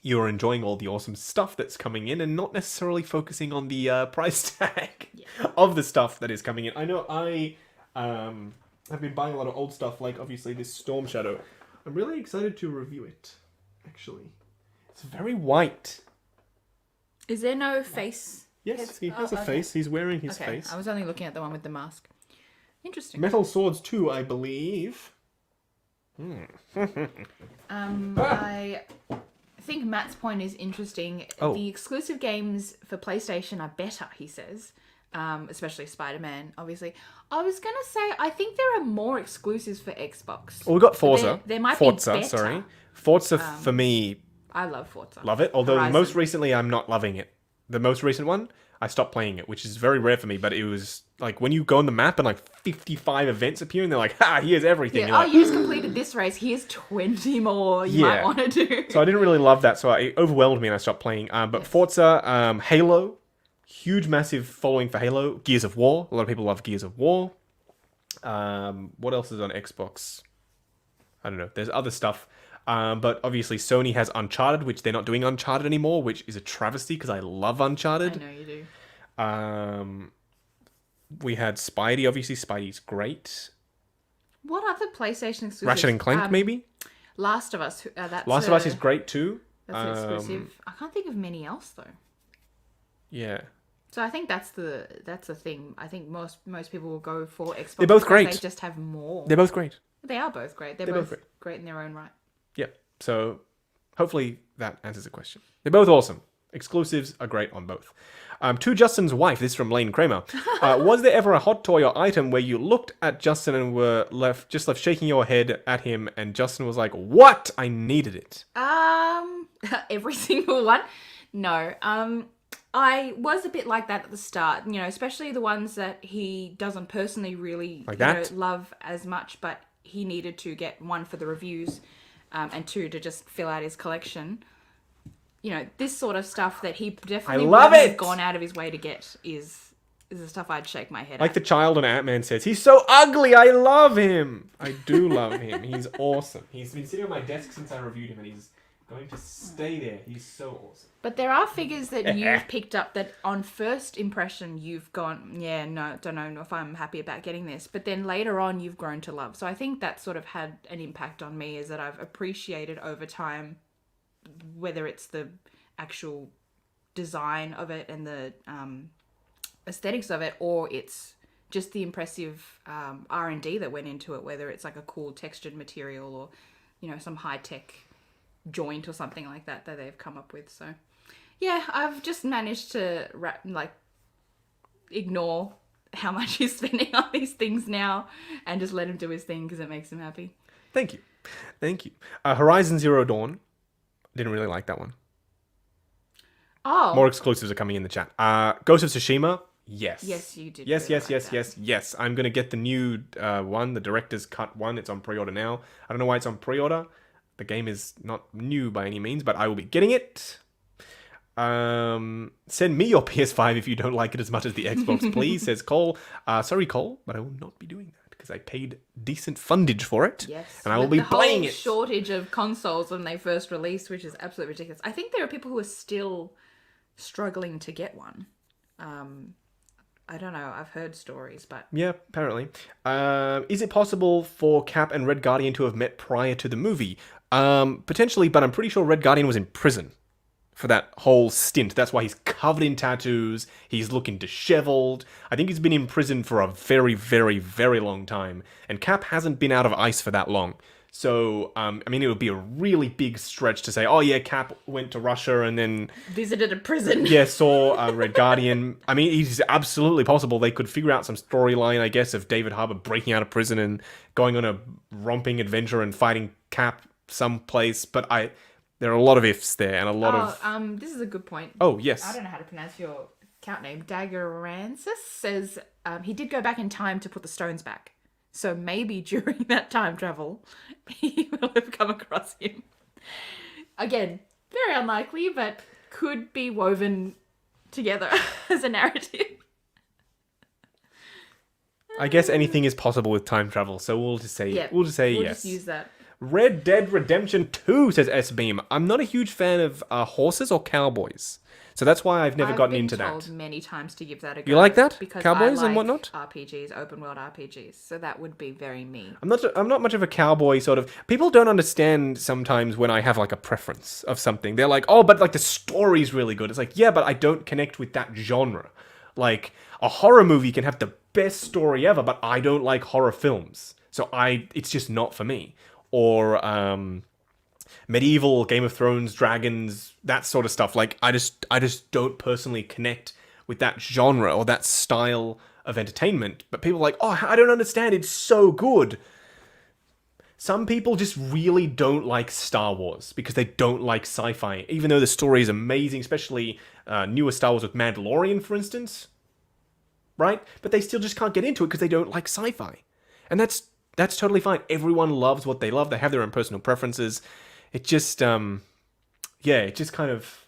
you're enjoying all the awesome stuff that's coming in and not necessarily focusing on the price tag of the stuff that is coming in. I know I have been buying a lot of old stuff, like obviously this Storm Shadow. I'm really excited to review it, actually. It's very white. Is there no face? Yes, he has a face. He's wearing his Okay, face. I was only looking at the one with the mask. Interesting. Metal Swords 2, I believe. I think Matt's point is interesting. Oh. The exclusive games for PlayStation are better, he says. Especially Spider-Man, obviously. I was going to say, I think there are more exclusives for Xbox. Well, we've got Forza. There might Forza, be better. sorry. Forza, for me, I love Forza. love it. Although Horizon. most recently, I'm not loving it. The most recent one, I stopped playing it, which is very rare for me. But it was like when you go on the map and 55 events appear, and they're like, here's everything. Yeah, You're like, you just completed this race. Here's 20 more you might want to do. So I didn't really love that, so it overwhelmed me and I stopped playing. But Forza, Halo, huge, massive following for Halo. Gears of War, a lot of people love Gears of War. What else is on Xbox? I don't know. There's other stuff. But obviously Sony has Uncharted, which they're not doing Uncharted anymore, which is a travesty because I love Uncharted. I know you do. We had Spidey. Obviously, Spidey's great. What other PlayStation exclusives? Ratchet and Clank, maybe? Last of Us. That's Last of Us is great too. That's exclusive. I can't think of many else though. Yeah. So I think that's the thing. I think most people will go for Xbox. They're both because great. They just have more. They're both great. They are both great. They're both great in their own right. Yeah. So hopefully that answers the question. They're both awesome. Exclusives are great on both. To Justin's wife, this is from Lane Kramer. Was there ever a hot toy or item where you looked at Justin and were left shaking your head at him, and Justin was like, "What? I needed it." Every single one. No. I was a bit like that at the start, especially the ones that he doesn't personally really love as much, but he needed to get one for the reviews, and two to just fill out his collection. This sort of stuff that he definitely wouldn't have gone out of his way to get is the stuff I'd shake my head like at. the child on Ant-Man says, "He's so ugly, I love him." I do love him. He's awesome. He's been sitting on my desk since I reviewed him, and he's going to stay there. He's so awesome. But there are figures that you've picked up that on first impression you've gone, yeah, no, don't know if I'm happy about getting this. But then later on you've grown to love. So I think that sort of had an impact on me, is that I've appreciated over time whether it's the actual design of it and the aesthetics of it, or it's just the impressive R&D that went into it, whether it's like a cool textured material or, you know, some high-tech joint or something like that they've come up with. So yeah, I've just managed to ignore how much he's spending on these things now and just let him do his thing because it makes him happy. Thank you. Horizon Zero Dawn. Didn't really like that one. Oh. More exclusives are coming in the chat. Ghost of Tsushima. Yes. Yes, you did. Yes. I'm going to get the new one, the director's cut one. It's on pre-order now. I don't know why it's on pre-order. The game is not new by any means, but I will be getting it. Send me your PS5 if you don't like it as much as the Xbox, please, says Cole. Sorry, Cole, but I will not be doing that because I paid decent fundage for it. Yes. And I will be playing it. The whole shortage of consoles when they first released, which is absolutely ridiculous. I think there are people who are still struggling to get one. I don't know. I've heard stories, but... Yeah, apparently. Is it possible for Cap and Red Guardian to have met prior to the movie? Potentially, but I'm pretty sure Red Guardian was in prison for that whole stint. That's why he's covered in tattoos. He's looking disheveled. I think he's been in prison for a very, very, very long time. And Cap hasn't been out of ice for that long. So, I mean, it would be a really big stretch to say, oh yeah, Cap went to Russia and then... visited a prison. Yeah, saw Red Guardian. I mean, it's absolutely possible they could figure out some storyline, I guess, of David Harbour breaking out of prison and going on a romping adventure and fighting Cap someplace. But there are a lot of ifs there and a lot of... this is a good point. Oh, yes. I don't know how to pronounce your account name. Daggerancis says he did go back in time to put the stones back. So maybe during that time travel, he will have come across him. Again, very unlikely, but could be woven together as a narrative. I guess anything is possible with time travel, so we'll just say yes. We'll just use that. Red Dead Redemption 2, says S-Beam. I'm not a huge fan of horses or cowboys. So that's why I've never gotten into that. I've been told many times to give that a go. You like that? Because Cowboys I like and whatnot? RPGs, open world RPGs. So that would be very me. I'm not much of a cowboy sort of... People don't understand sometimes when I have like a preference of something. They're like, oh, but like the story's really good. It's like, yeah, but I don't connect with that genre. Like a horror movie can have the best story ever, but I don't like horror films. So it's just not for me. Or medieval, Game of Thrones, dragons, that sort of stuff. Like I just don't personally connect with that genre or that style of entertainment. But people are like, oh, I don't understand. It's so good. Some people just really don't like Star Wars because they don't like sci-fi, even though the story is amazing, especially newer Star Wars with Mandalorian, for instance. Right? But they still just can't get into it because they don't like sci-fi. And that's totally fine. Everyone loves what they love. They have their own personal preferences. It just, it just kind of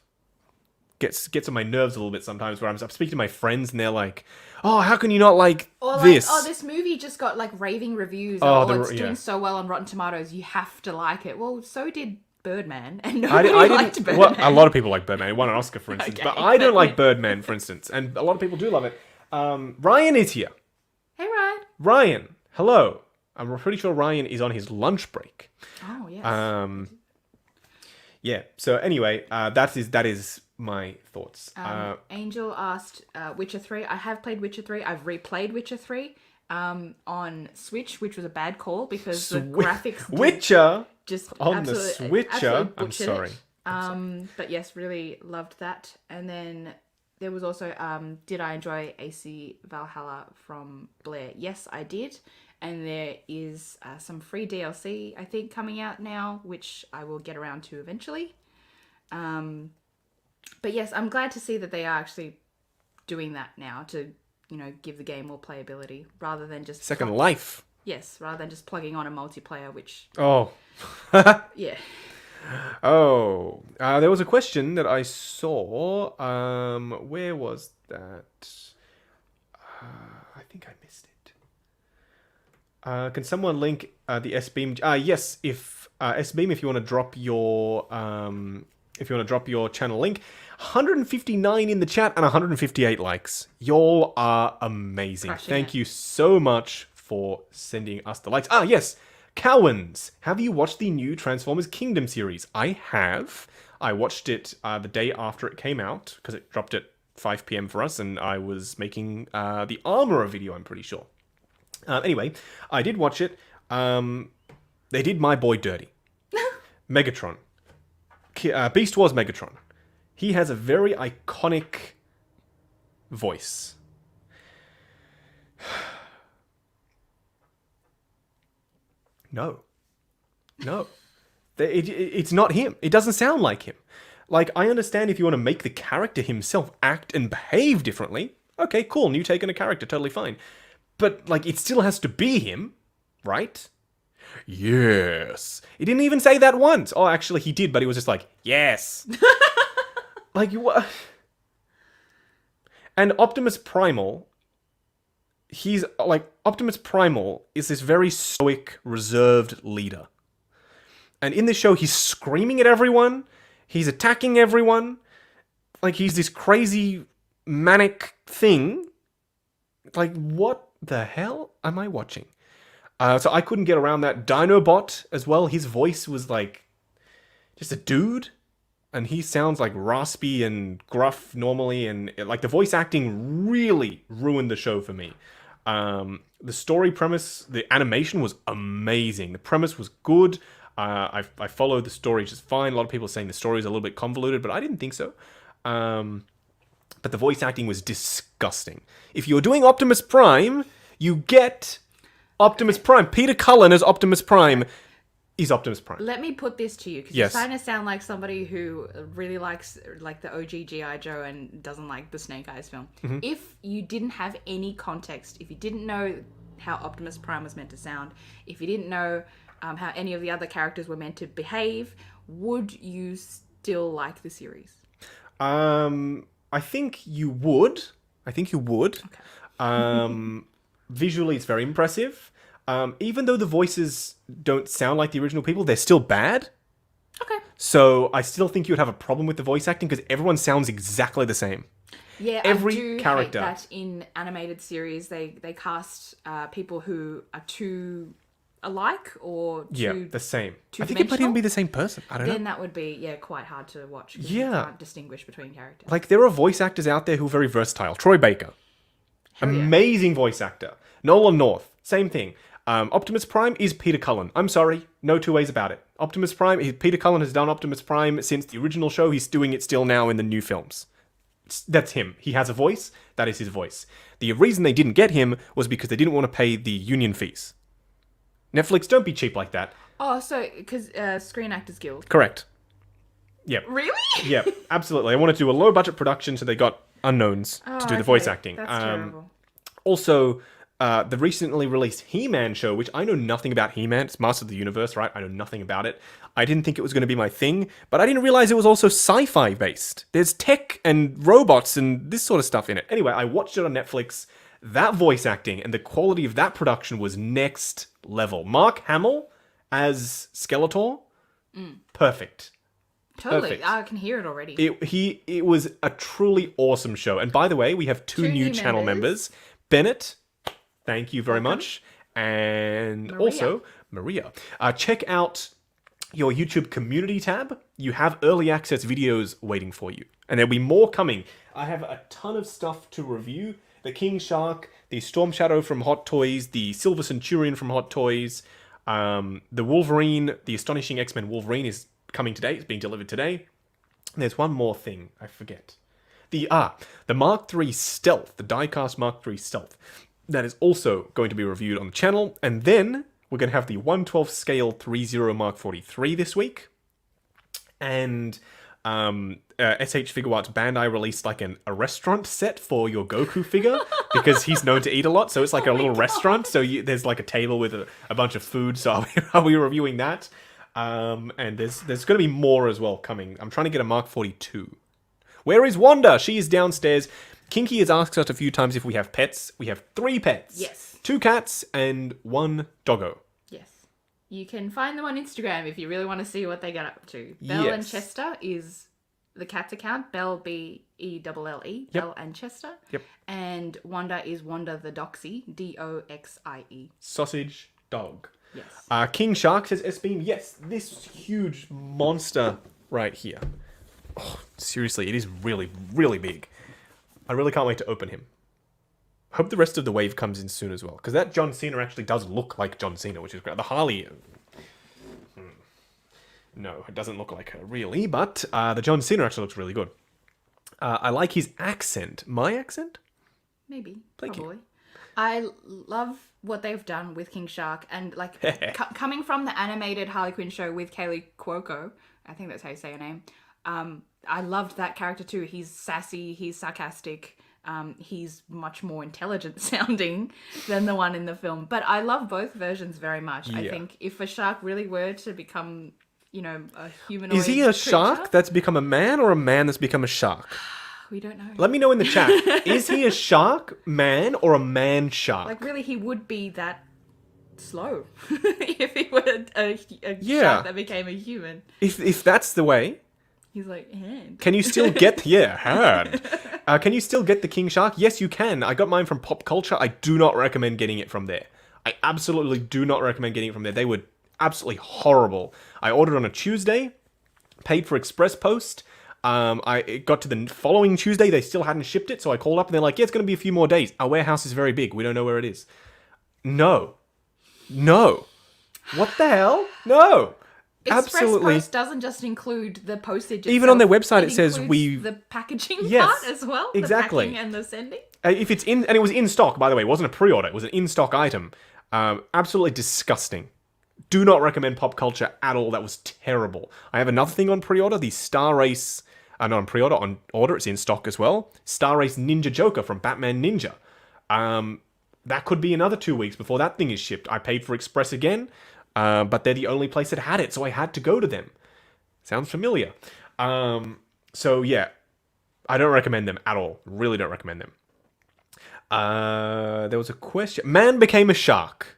gets on my nerves a little bit sometimes where I'm speaking to my friends and they're like, oh, how can you not like this? Like, oh, this movie just got like raving reviews. It's doing so well on Rotten Tomatoes. You have to like it. Well, so did Birdman. And nobody liked Birdman. Well, a lot of people like Birdman. It won an Oscar, for instance. Okay. But I don't like Birdman, for instance. And a lot of people do love it. Ryan is here. Hey, Ryan. Ryan, hello. I'm pretty sure Ryan is on his lunch break. Oh, yes. Yeah. So anyway, that is my thoughts. Angel asked Witcher 3. I have played Witcher 3. I've replayed Witcher 3 on Switch, which was a bad call because the graphics Witcher just on the Switcher. I'm sorry. But yes, really loved that. And then there was also did I enjoy AC Valhalla from Blair? Yes, I did. And there is some free DLC, I think, coming out now, which I will get around to eventually. But yes, I'm glad to see that they are actually doing that now to, give the game more playability rather than just... Second life. Yes, rather than just plugging on a multiplayer, which... Oh. Yeah. Oh. There was a question that I saw. Where was that? I think I missed it. Can someone link the S-Beam? Yes, if S-Beam, if you want to drop your channel link, 159 in the chat and 158 likes. Y'all are amazing. Thank you so much for sending us the likes. Yes, Cowans, have you watched the new Transformers Kingdom series? I have. I watched it the day after it came out, because it dropped at 5 p.m. for us, and I was making the Armorer video, I'm pretty sure. Anyway, I did watch it. They did my boy dirty. Megatron. Beast Wars Megatron. He has a very iconic voice. No. It's not him. It doesn't sound like him. Like, I understand if you want to make the character himself act and behave differently. Okay, cool. New take on a character. Totally fine. But, like, it still has to be him, right? Yes. He didn't even say that once. Oh, actually, he did, but he was just like, yes. Like, what? And Optimus Primal, Optimus Primal is this very stoic, reserved leader. And in this show, he's screaming at everyone. He's attacking everyone. Like, he's this crazy, manic thing. Like, what the hell am I watching? So I couldn't get around that. Dinobot as well. His voice was like just a dude, and he sounds like raspy and gruff normally, and like the voice acting really ruined the show for me. The story premise, the animation was amazing. The premise was good. I followed the story just fine. A lot of people are saying the story is a little bit convoluted, but I didn't think so. But the voice acting was disgusting. If you're doing Optimus Prime, you get Optimus Prime. Peter Cullen as Optimus Prime is Optimus Prime. Let me put this to you, because Yes. you're starting to sound like somebody who really likes like the OG G.I. Joe and doesn't like the Snake Eyes film. Mm-hmm. If you didn't have any context, if you didn't know how Optimus Prime was meant to sound, if you didn't know how any of the other characters were meant to behave, would you still like the series? I think you would. Okay. Visually, it's very impressive. Even though the voices don't sound like the original people, they're still bad. Okay. So I still think you would have a problem with the voice acting because everyone sounds exactly the same. Yeah, Every I do character. hate that in animated series they cast people who are too alike or too The same. I think it might two-dimensional. even be the same person. I don't know. Then that would be quite hard to watch. 'Cause Yeah. you can't distinguish between characters. Like, there are voice actors out there who are very versatile. Troy Baker. Hell yeah. Amazing voice actor. Nolan North. Same thing. Optimus Prime is Peter Cullen. I'm sorry. No two ways about it. Optimus Prime, Peter Cullen has done Optimus Prime since the original show. He's doing it still now in the new films. That's him. He has a voice. That is his voice. The reason they didn't get him was because they didn't want to pay the union fees. Netflix, don't be cheap like that. Oh, so because Screen Actors Guild. Correct. Yep. Really? Yep, absolutely. I wanted to do a low budget production, so they got unknowns to do the voice acting. That's terrible. Also, the recently released He-Man show, which I know nothing about He-Man. It's Master of the Universe, right? I know nothing about it. I didn't think it was going to be my thing, but I didn't realize it was also sci-fi based. There's tech and robots and this sort of stuff in it. Anyway, I watched it on Netflix. That voice acting and the quality of that production was next level. Mark Hamill as Skeletor, perfect. Totally. perfect. I can hear it already. It was a truly awesome show. And by the way, we have two new channel members. Bennett, thank you very much. And also Maria. Check out your YouTube community tab. You have early access videos waiting for you. And there'll be more coming. I have a ton of stuff to review. The King Shark, the Storm Shadow from Hot Toys, the Silver Centurion from Hot Toys, the Wolverine, the Astonishing X-Men Wolverine is coming today. It's being delivered today. And there's one more thing. I forget. The Mark III Stealth, the diecast Mark III Stealth. That is also going to be reviewed on the channel. And then we're going to have the 1/12 scale 3.0 Mark 43 this week. And SH Figure Arts Bandai released like a restaurant set for your Goku figure because he's known to eat a lot. So it's like a little restaurant. So there's like a table with a bunch of food. So I'll be reviewing that. And there's going to be more as well coming. I'm trying to get a Mark 42. Where is Wanda? She is downstairs. Kinky has asked us a few times if we have pets. We have 3 pets. Yes. 2 cats and 1 doggo. Yes. You can find them on Instagram if you really want to see what they get up to. Belle and Chester is the cat's account. Belle, Belle. Yep. Belle and Chester. Yep. And Wanda is Wanda the Doxie. Doxie. Sausage dog. Yes. King Shark says S-Beam. Yes, this huge monster right here. Oh, seriously, it is really, really big. I really can't wait to open him. Hope the rest of the wave comes in soon as well, because that John Cena actually does look like John Cena, which is great. The Harley, no, it doesn't look like her really, but the John Cena actually looks really good. I like his accent. My accent? Maybe. Thank probably. you. I love what they've done with King Shark, and like coming from the animated Harley Quinn show with Kaylee Cuoco, I think that's how you say her name. I loved that character too. He's sassy, he's sarcastic, he's much more intelligent sounding than the one in the film. But I love both versions very much. Yeah. I think if a shark really were to become, a humanoid Is he a shark creature, that's become a man, or a man that's become a shark? we don't know. Let me know in the chat. Is he a shark man or a man shark? Like, really, he would be that slow if he were a Yeah. shark that became a human. If that's the way, He's like, hand. can you still get hard? Can you still get the King Shark? Yes, you can. I got mine from Pop Culture. I do not recommend getting it from there. I absolutely do not recommend getting it from there. They were absolutely horrible. I ordered on a Tuesday, paid for express post. It got to the following Tuesday, they still hadn't shipped it, so I called up and they're like, yeah, it's going to be a few more days. Our warehouse is very big. We don't know where it is. No. What the hell? No. Express Absolutely. Post doesn't just include the postage itself. Even on their website, it says includes the packaging Yes, part as well. exactly. The packing and the sending. If it's in, and it was in stock, by the way, it wasn't a pre-order, it was an in-stock item. Absolutely disgusting. Do not recommend Pop Culture at all. That was terrible. I have another thing on pre-order, the Star Race, not on pre-order, on order, it's in stock as well. Star Race Ninja Joker from Batman Ninja. That could be another 2 weeks before that thing is shipped. I paid for Express again, but they're the only place that had it, so I had to go to them. Sounds familiar. So yeah, I don't recommend them at all. Really don't recommend them. There was a question. Man became a shark.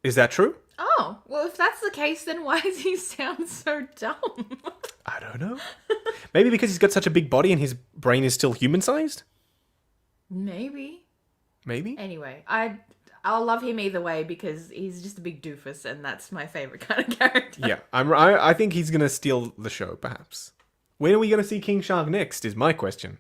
Is that true? Oh, well, if that's the case, then why does he sound so dumb? I don't know. Maybe because he's got such a big body and his brain is still human-sized? Maybe. Anyway, I'll love him either way because he's just a big doofus, and that's my favorite kind of character. Yeah, I think he's going to steal the show, perhaps. When are we going to see King Shark next, is my question.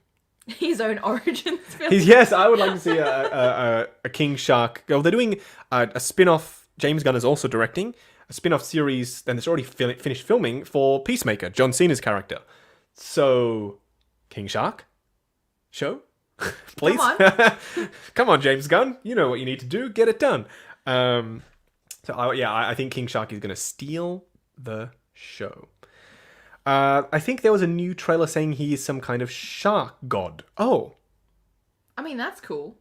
His own origins film. Yes, I would like to see a King Shark. Well, they're doing a spin-off. James Gunn is also directing a spin-off series, and it's already finished filming for Peacemaker, John Cena's character. So, King Shark? Show? Please? Come on, James Gunn. You know what you need to do. Get it done. I think King Shark is going to steal the show. I think there was a new trailer saying he is some kind of shark god. Oh. I mean, that's cool.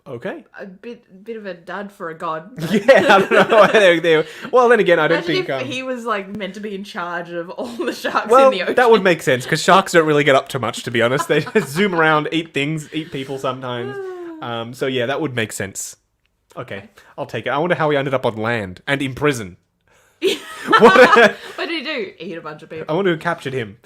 Okay. A bit of a dud for a god. Yeah, I don't know. Well, then again, I don't Imagine think... if he was like meant to be in charge of all the sharks well, in the ocean. that would make sense, because sharks don't really get up to much, to be honest. They just zoom around, eat things, eat people sometimes. So yeah, that would make sense. Okay, I'll take it. I wonder how he ended up on land and in prison. What did he do? Eat a bunch of people. I wonder who captured him.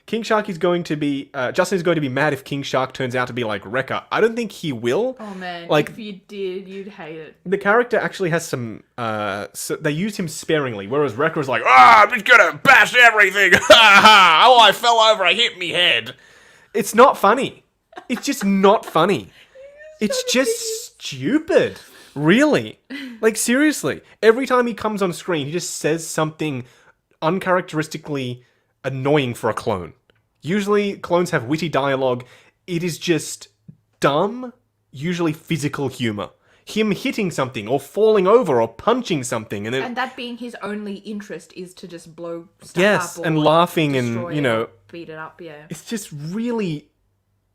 King Shark is going to be... Justin is going to be mad if King Shark turns out to be like Wrecker. I don't think he will. Oh man, like, if you did, you'd hate it. The character actually has some... so they used him sparingly, whereas Wrecker is like, I'm just gonna bash everything! Oh, I fell over, I hit me head! It's not funny. It's just not funny. It's just stupid. Really. Like, seriously. Every time he comes on screen, he just says something uncharacteristically annoying for a clone. Usually, clones have witty dialogue. It is just dumb, usually physical humor. Him hitting something, or falling over, or punching something, and then... And that being his only interest is to just blow stuff Yes, up or and laughing and, destroy you know... it or beat it up, yeah. It's just really,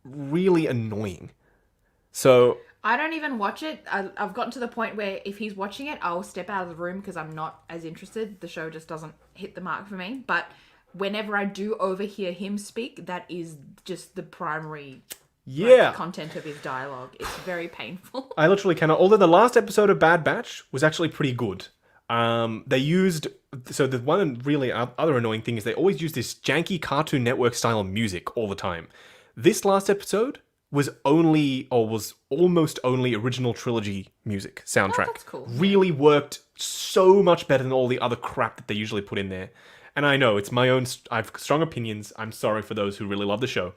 really annoying. So... I don't even watch it. I've gotten to the point where if he's watching it, I'll step out of the room because I'm not as interested. The show just doesn't hit the mark for me. But whenever I do overhear him speak, that is just the primary content of his dialogue. It's very painful. I literally cannot... Although the last episode of Bad Batch was actually pretty good. They used... So the one really other annoying thing is they always use this janky Cartoon Network style music all the time. This last episode was almost only original trilogy music soundtrack. Oh, that's cool. Really worked so much better than all the other crap that they usually put in there. And I know it's my own. I have strong opinions. I'm sorry for those who really love the show.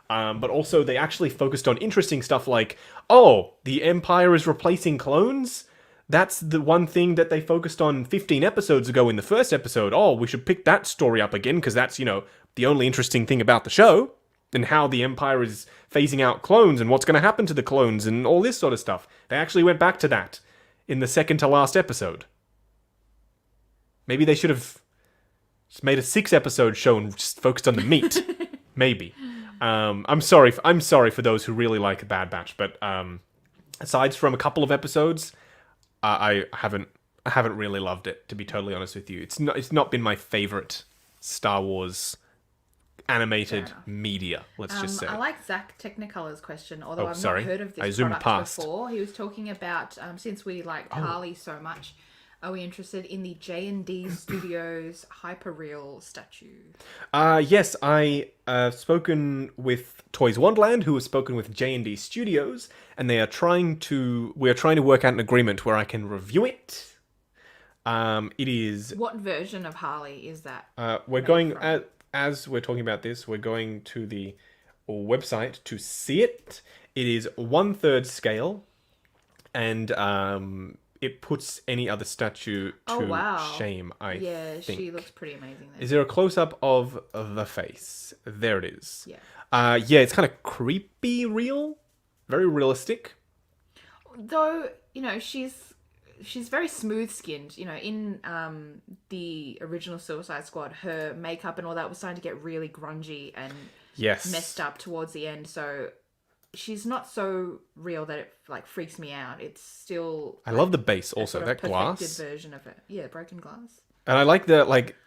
But also, they actually focused on interesting stuff like, oh, the Empire is replacing clones. That's the one thing that they focused on 15 episodes ago in the first episode. Oh, we should pick that story up again because that's, the only interesting thing about the show. And how the Empire is phasing out clones and what's going to happen to the clones and all this sort of stuff. They actually went back to that in the second to last episode. Maybe they should have just made a 6-episode show and just focused on the meat. Maybe. I'm sorry for those who really like Bad Batch, but aside from a couple of episodes, I haven't really loved it, to be totally honest with you. It's not been my favorite Star Wars animated media, let's just say. I like Zach Technicolor's question, although I've sorry. not heard of I this zoomed product past. before. He was talking about, since we like Harley so much, are we interested in the J&D Studios Hyperreal statue? Yes, I have spoken with Toys Wonderland, who has spoken with J&D Studios, and we are trying to work out an agreement where I can review it. It is... What version of Harley is that? We're going... As we're talking about this, we're going to the website to see it. It is 1/3 scale, and it puts any other statue to shame, I think. She looks pretty amazing there. Is there a close-up of the face? There it is. Yeah. It's kind of creepy real. Very realistic. Though, she's very smooth-skinned. In the original Suicide Squad, her makeup and all that was starting to get really grungy and messed up towards the end. So she's not so real that it freaks me out. It's still... I love the base also, that glass. Perfected version of it. Yeah, broken glass. And I like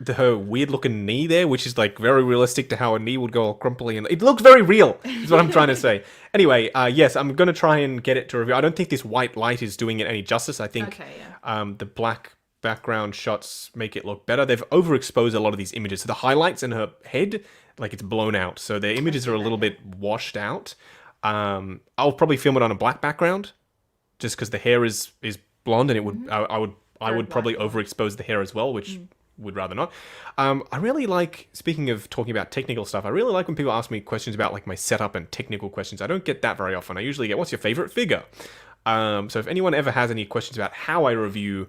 her weird-looking knee there, which is very realistic to how a knee would go all crumply. And it looks very real, is what I'm trying to say. Anyway, yes, I'm going to try and get it to review. I don't think this white light is doing it any justice. I think the black background shots make it look better. They've overexposed a lot of these images. So the highlights in her head, it's blown out. So the images are a little bit washed out. I'll probably film it on a black background, just because the hair is blonde, and it would I would probably overexpose the hair as well, which would rather not. I really like, speaking of talking about technical stuff, I really like when people ask me questions about my setup and technical questions. I don't get that very often. I usually get, what's your favorite figure? So if anyone ever has any questions about how I review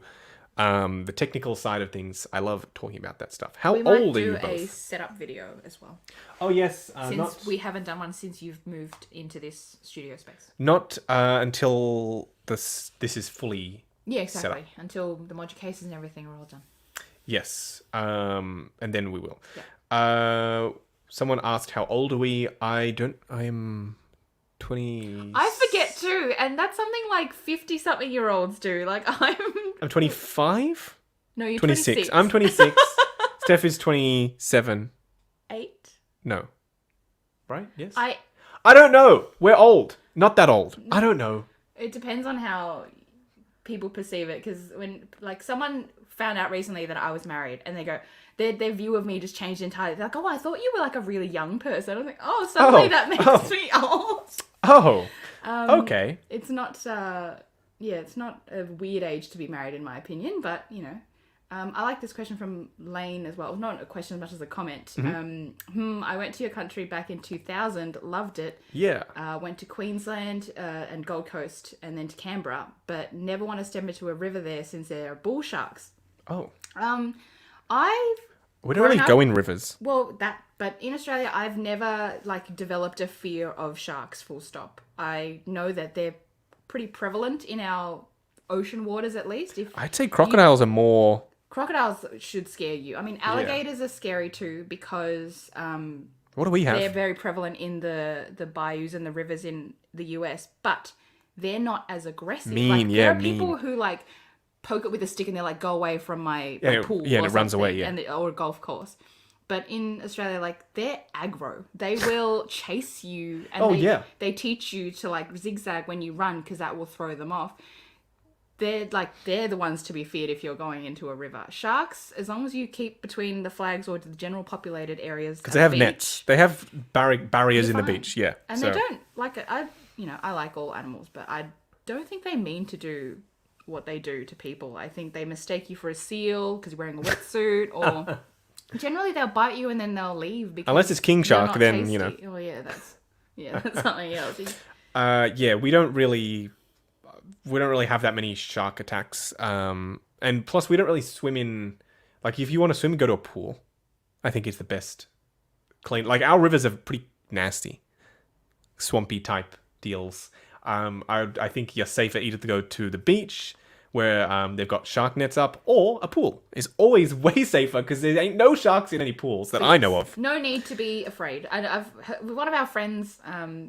the technical side of things, I love talking about that stuff. How old are you both? We might do a setup video as well. Oh, yes. Since we haven't done one since you've moved into this studio space. Not until this is fully... Yeah, exactly. Until the module cases and everything are all done. Yes. And then we will. Yeah. Someone asked how old are we? I'm 20... I forget too, and that's something 50-something-year-olds do. I'm 25? No, you're 26. I'm 26. Steph is 27. 8? No. Right? Yes? I don't know. We're old. Not that old. I don't know. It depends on how people perceive it, because when someone found out recently that I was married, and they go, their view of me just changed entirely. They're like, oh, I thought you were a really young person. I was like, oh, suddenly that makes me old. Oh, okay. It's not it's not a weird age to be married, in my opinion, but I like this question from Lane as well. Not a question as much as a comment. I went to your country back in 2000, loved it. Yeah. Went to Queensland and Gold Coast, and then to Canberra, but never want to step into a river there since there are bull sharks. Oh. We don't really go in rivers. Well, but in Australia, I've never developed a fear of sharks. Full stop. I know that they're pretty prevalent in our ocean waters, at least. I'd say crocodiles are more. Crocodiles should scare you. I mean, alligators are scary too, because what do we have? They're very prevalent in the bayous and the rivers in the US, but they're not as aggressive. There are people who poke it with a stick and they're go away from my pool. Yeah, and it runs away. Yeah, or a golf course. But in Australia, they're aggro. They will chase you, and they teach you to zigzag when you run, because that will throw them off. they're the ones to be feared if you're going into a river. Sharks, as long as you keep between the flags or the general populated areas, because they have beach, nets. They have barriers in the fine. beach. Yeah, And they don't like it. I like all animals, but I don't think they mean to do what they do to people. I think they mistake you for a seal because you're wearing a wetsuit, or generally they'll bite you and then they'll leave because unless it's king shark, then tasty. you know. Oh yeah, that's something else. Yeah, we don't really have that many shark attacks. And plus we don't really swim in, like if you want to swim, go to a pool. I think it's the best clean. Like our rivers are pretty nasty, swampy type deals. I think you're safer either to go to the beach where they've got shark nets up, or a pool is always way safer because there ain't no sharks in any pools that I know of. No need to be afraid. I've one of our friends,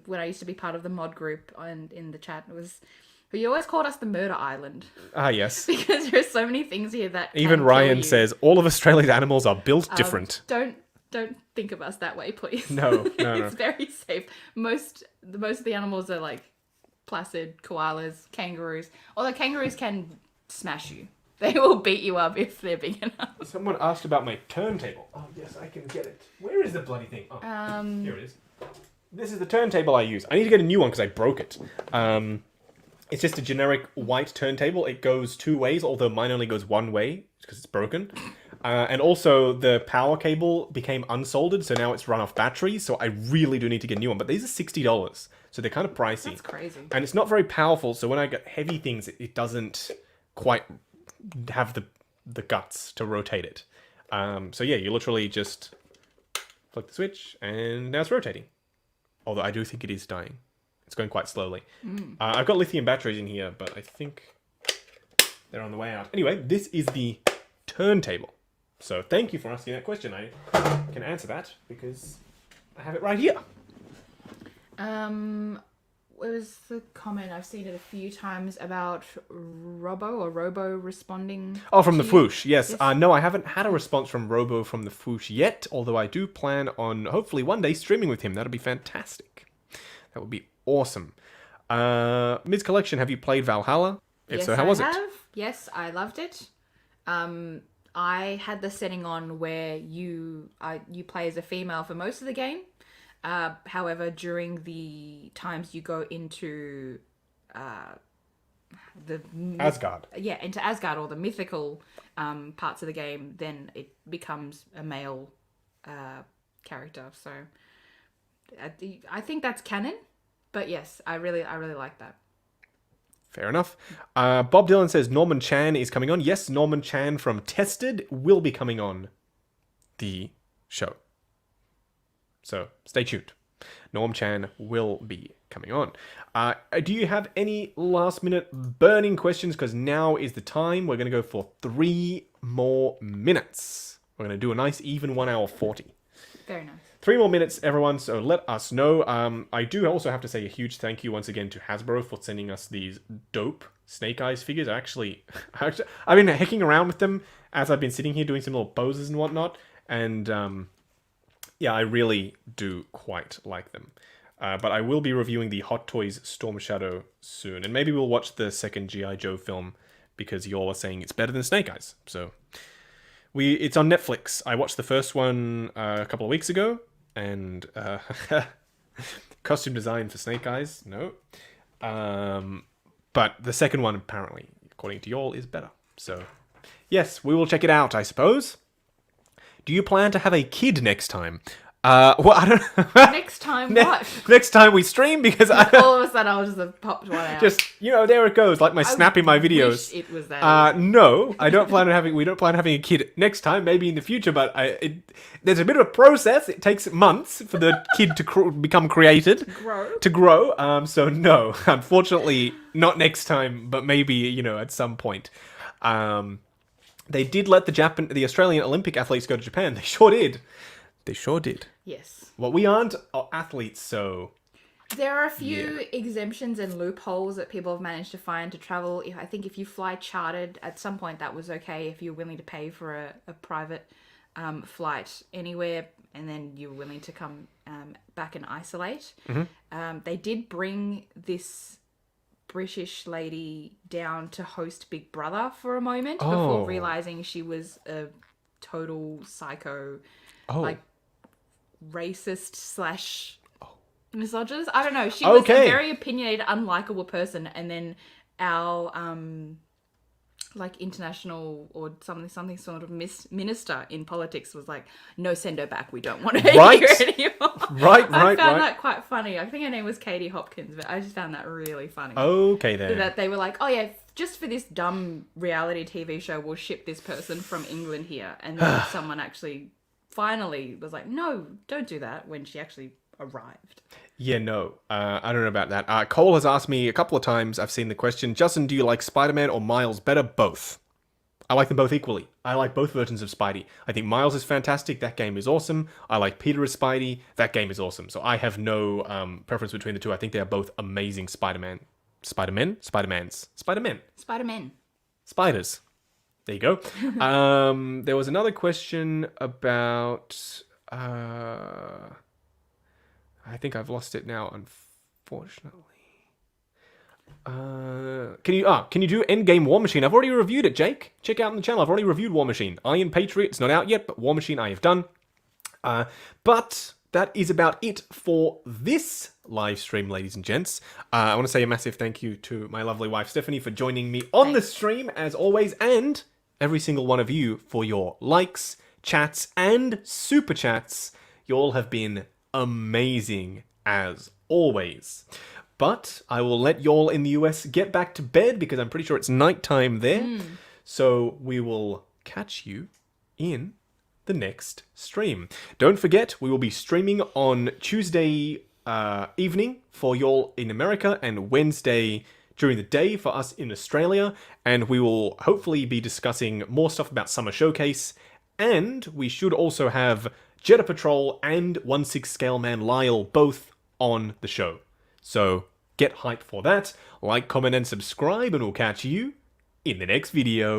when I used to be part of the mod group and in the chat, he always called us the Murder Island. Ah, yes. Because there are so many things here that even Ryan says all of Australia's animals are built different. Don't think of us that way, please. No. It's very safe. Most of the animals are like placid, koalas, kangaroos. Although kangaroos can smash you. They will beat you up if they're big enough. Someone asked about my turntable. Oh, yes, I can get it. Where is the bloody thing? Oh, here it is. This is the turntable I use. I need to get a new one because I broke it. It's just a generic white turntable. It goes two ways, although mine only goes one way because it's broken. And also, the power cable became unsoldered, so now it's run off batteries, so I really do need to get a new one. But these are $60, so they're kind of pricey. That's crazy. And it's not very powerful, so when I get heavy things, it doesn't quite have the guts to rotate it. So yeah, you literally just flick the switch, and now it's rotating. Although I do think it is dying. It's going quite slowly. I've got lithium batteries in here, but I think they're on the way out. Anyway, this is the turntable. So thank you for asking that question. I can answer that because I have it right here. What was the comment? I've seen it a few times about Robo responding. Oh, from the Fwoosh, yes. No, I haven't had a response from Robo from the Fwoosh yet, although I do plan on hopefully one day streaming with him. That'll be fantastic. That would be awesome. Ms. Collection, have you played Valhalla? If so, how was it? Yes, I loved it. I had the setting on where you play as a female for most of the game. However, during the times you go into Asgard. Yeah, into Asgard or the mythical parts of the game, then it becomes a male character. So I think that's canon. But yes, I really like that. Fair enough. Bob Dylan says Norman Chan is coming on. Yes, Norman Chan from Tested will be coming on the show. So stay tuned. Norm Chan will be coming on. Do you have any last minute burning questions? Because now is the time. We're going to go for 3 more minutes. We're going to do a nice even 1 hour 40. Very nice. 3 more minutes, everyone, so let us know. I do also have to say a huge thank you once again to Hasbro for sending us these dope Snake Eyes figures. I've been hacking around with them as I've been sitting here doing some little poses and whatnot, and yeah, I really do quite like them. But I will be reviewing the Hot Toys Storm Shadow soon, and maybe we'll watch the second G.I. Joe film because you all are saying it's better than Snake Eyes. So it's on Netflix. I watched the first one a couple of weeks ago. And costume design for Snake Eyes, no. But the second one, apparently, according to y'all, is better. So, yes, we will check it out, I suppose. Do you plan to have a kid next time? Well, I don't know. Next time what? Next time we stream, because all of a sudden I was just popped one out. Just, there it goes, like my snap in my videos. Wish it was that. No, we don't plan on having a kid next time, maybe in the future, but there's a bit of a process. It takes months for the kid to become created. To grow. So no, unfortunately, not next time, but maybe, at some point. They did let the Australian Olympic athletes go to Japan. They sure did. Yes. Well, we aren't athletes, so... There are a few exemptions and loopholes that people have managed to find to travel. I think if you fly chartered, at some point that was okay if you're willing to pay for a private flight anywhere, and then you're willing to come back and isolate. Mm-hmm. They did bring this British lady down to host Big Brother for a moment Oh. before realizing she was a total psycho, like racist slash misogynist. I don't know. She was a very opinionated, unlikable person, and then our like international or something sort of minister in politics was like, no, send her back. We don't want her here anymore. I found that quite funny. I think her name was Katie Hopkins, but I just found that really funny. Okay, then. That they were like, oh yeah, just for this dumb reality TV show, we'll ship this person from England here. And then someone actually finally was like, no, don't do that, when she actually arrived. Yeah, no. I don't know about that. Cole has asked me a couple of times, I've seen the question, Justin, do you like Spider-Man or Miles better? Both. I like them both equally. I like both versions of Spidey. I think Miles is fantastic. That game is awesome. I like Peter as Spidey. That game is awesome. So I have no preference between the two. I think they are both amazing Spider-Man. Spider-Men? Spider-Mans. Spider-Men. Spider-Man. Spiders. There you go. There was another question about... I think I've lost it now, unfortunately. Can you do Endgame War Machine? I've already reviewed it, Jake. Check out on the channel. I've already reviewed War Machine. Iron Patriot, it's not out yet, but War Machine I have done. But that is about it for this live stream, ladies and gents. I want to say a massive thank you to my lovely wife, Stephanie, for joining me on the stream, as always, and every single one of you for your likes, chats, and super chats. You all have been amazing as always. But I will let y'all in the US get back to bed because I'm pretty sure it's nighttime there. So we will catch you in the next stream. Don't forget, we will be streaming on Tuesday evening for y'all in America and Wednesday during the day for us in Australia. And we will hopefully be discussing more stuff about Summer Showcase. And we should also have Jetta Patrol and 1/6 Scale Man Lyle both on the show. So get hyped for that. Like, comment, and subscribe, and we'll catch you in the next video.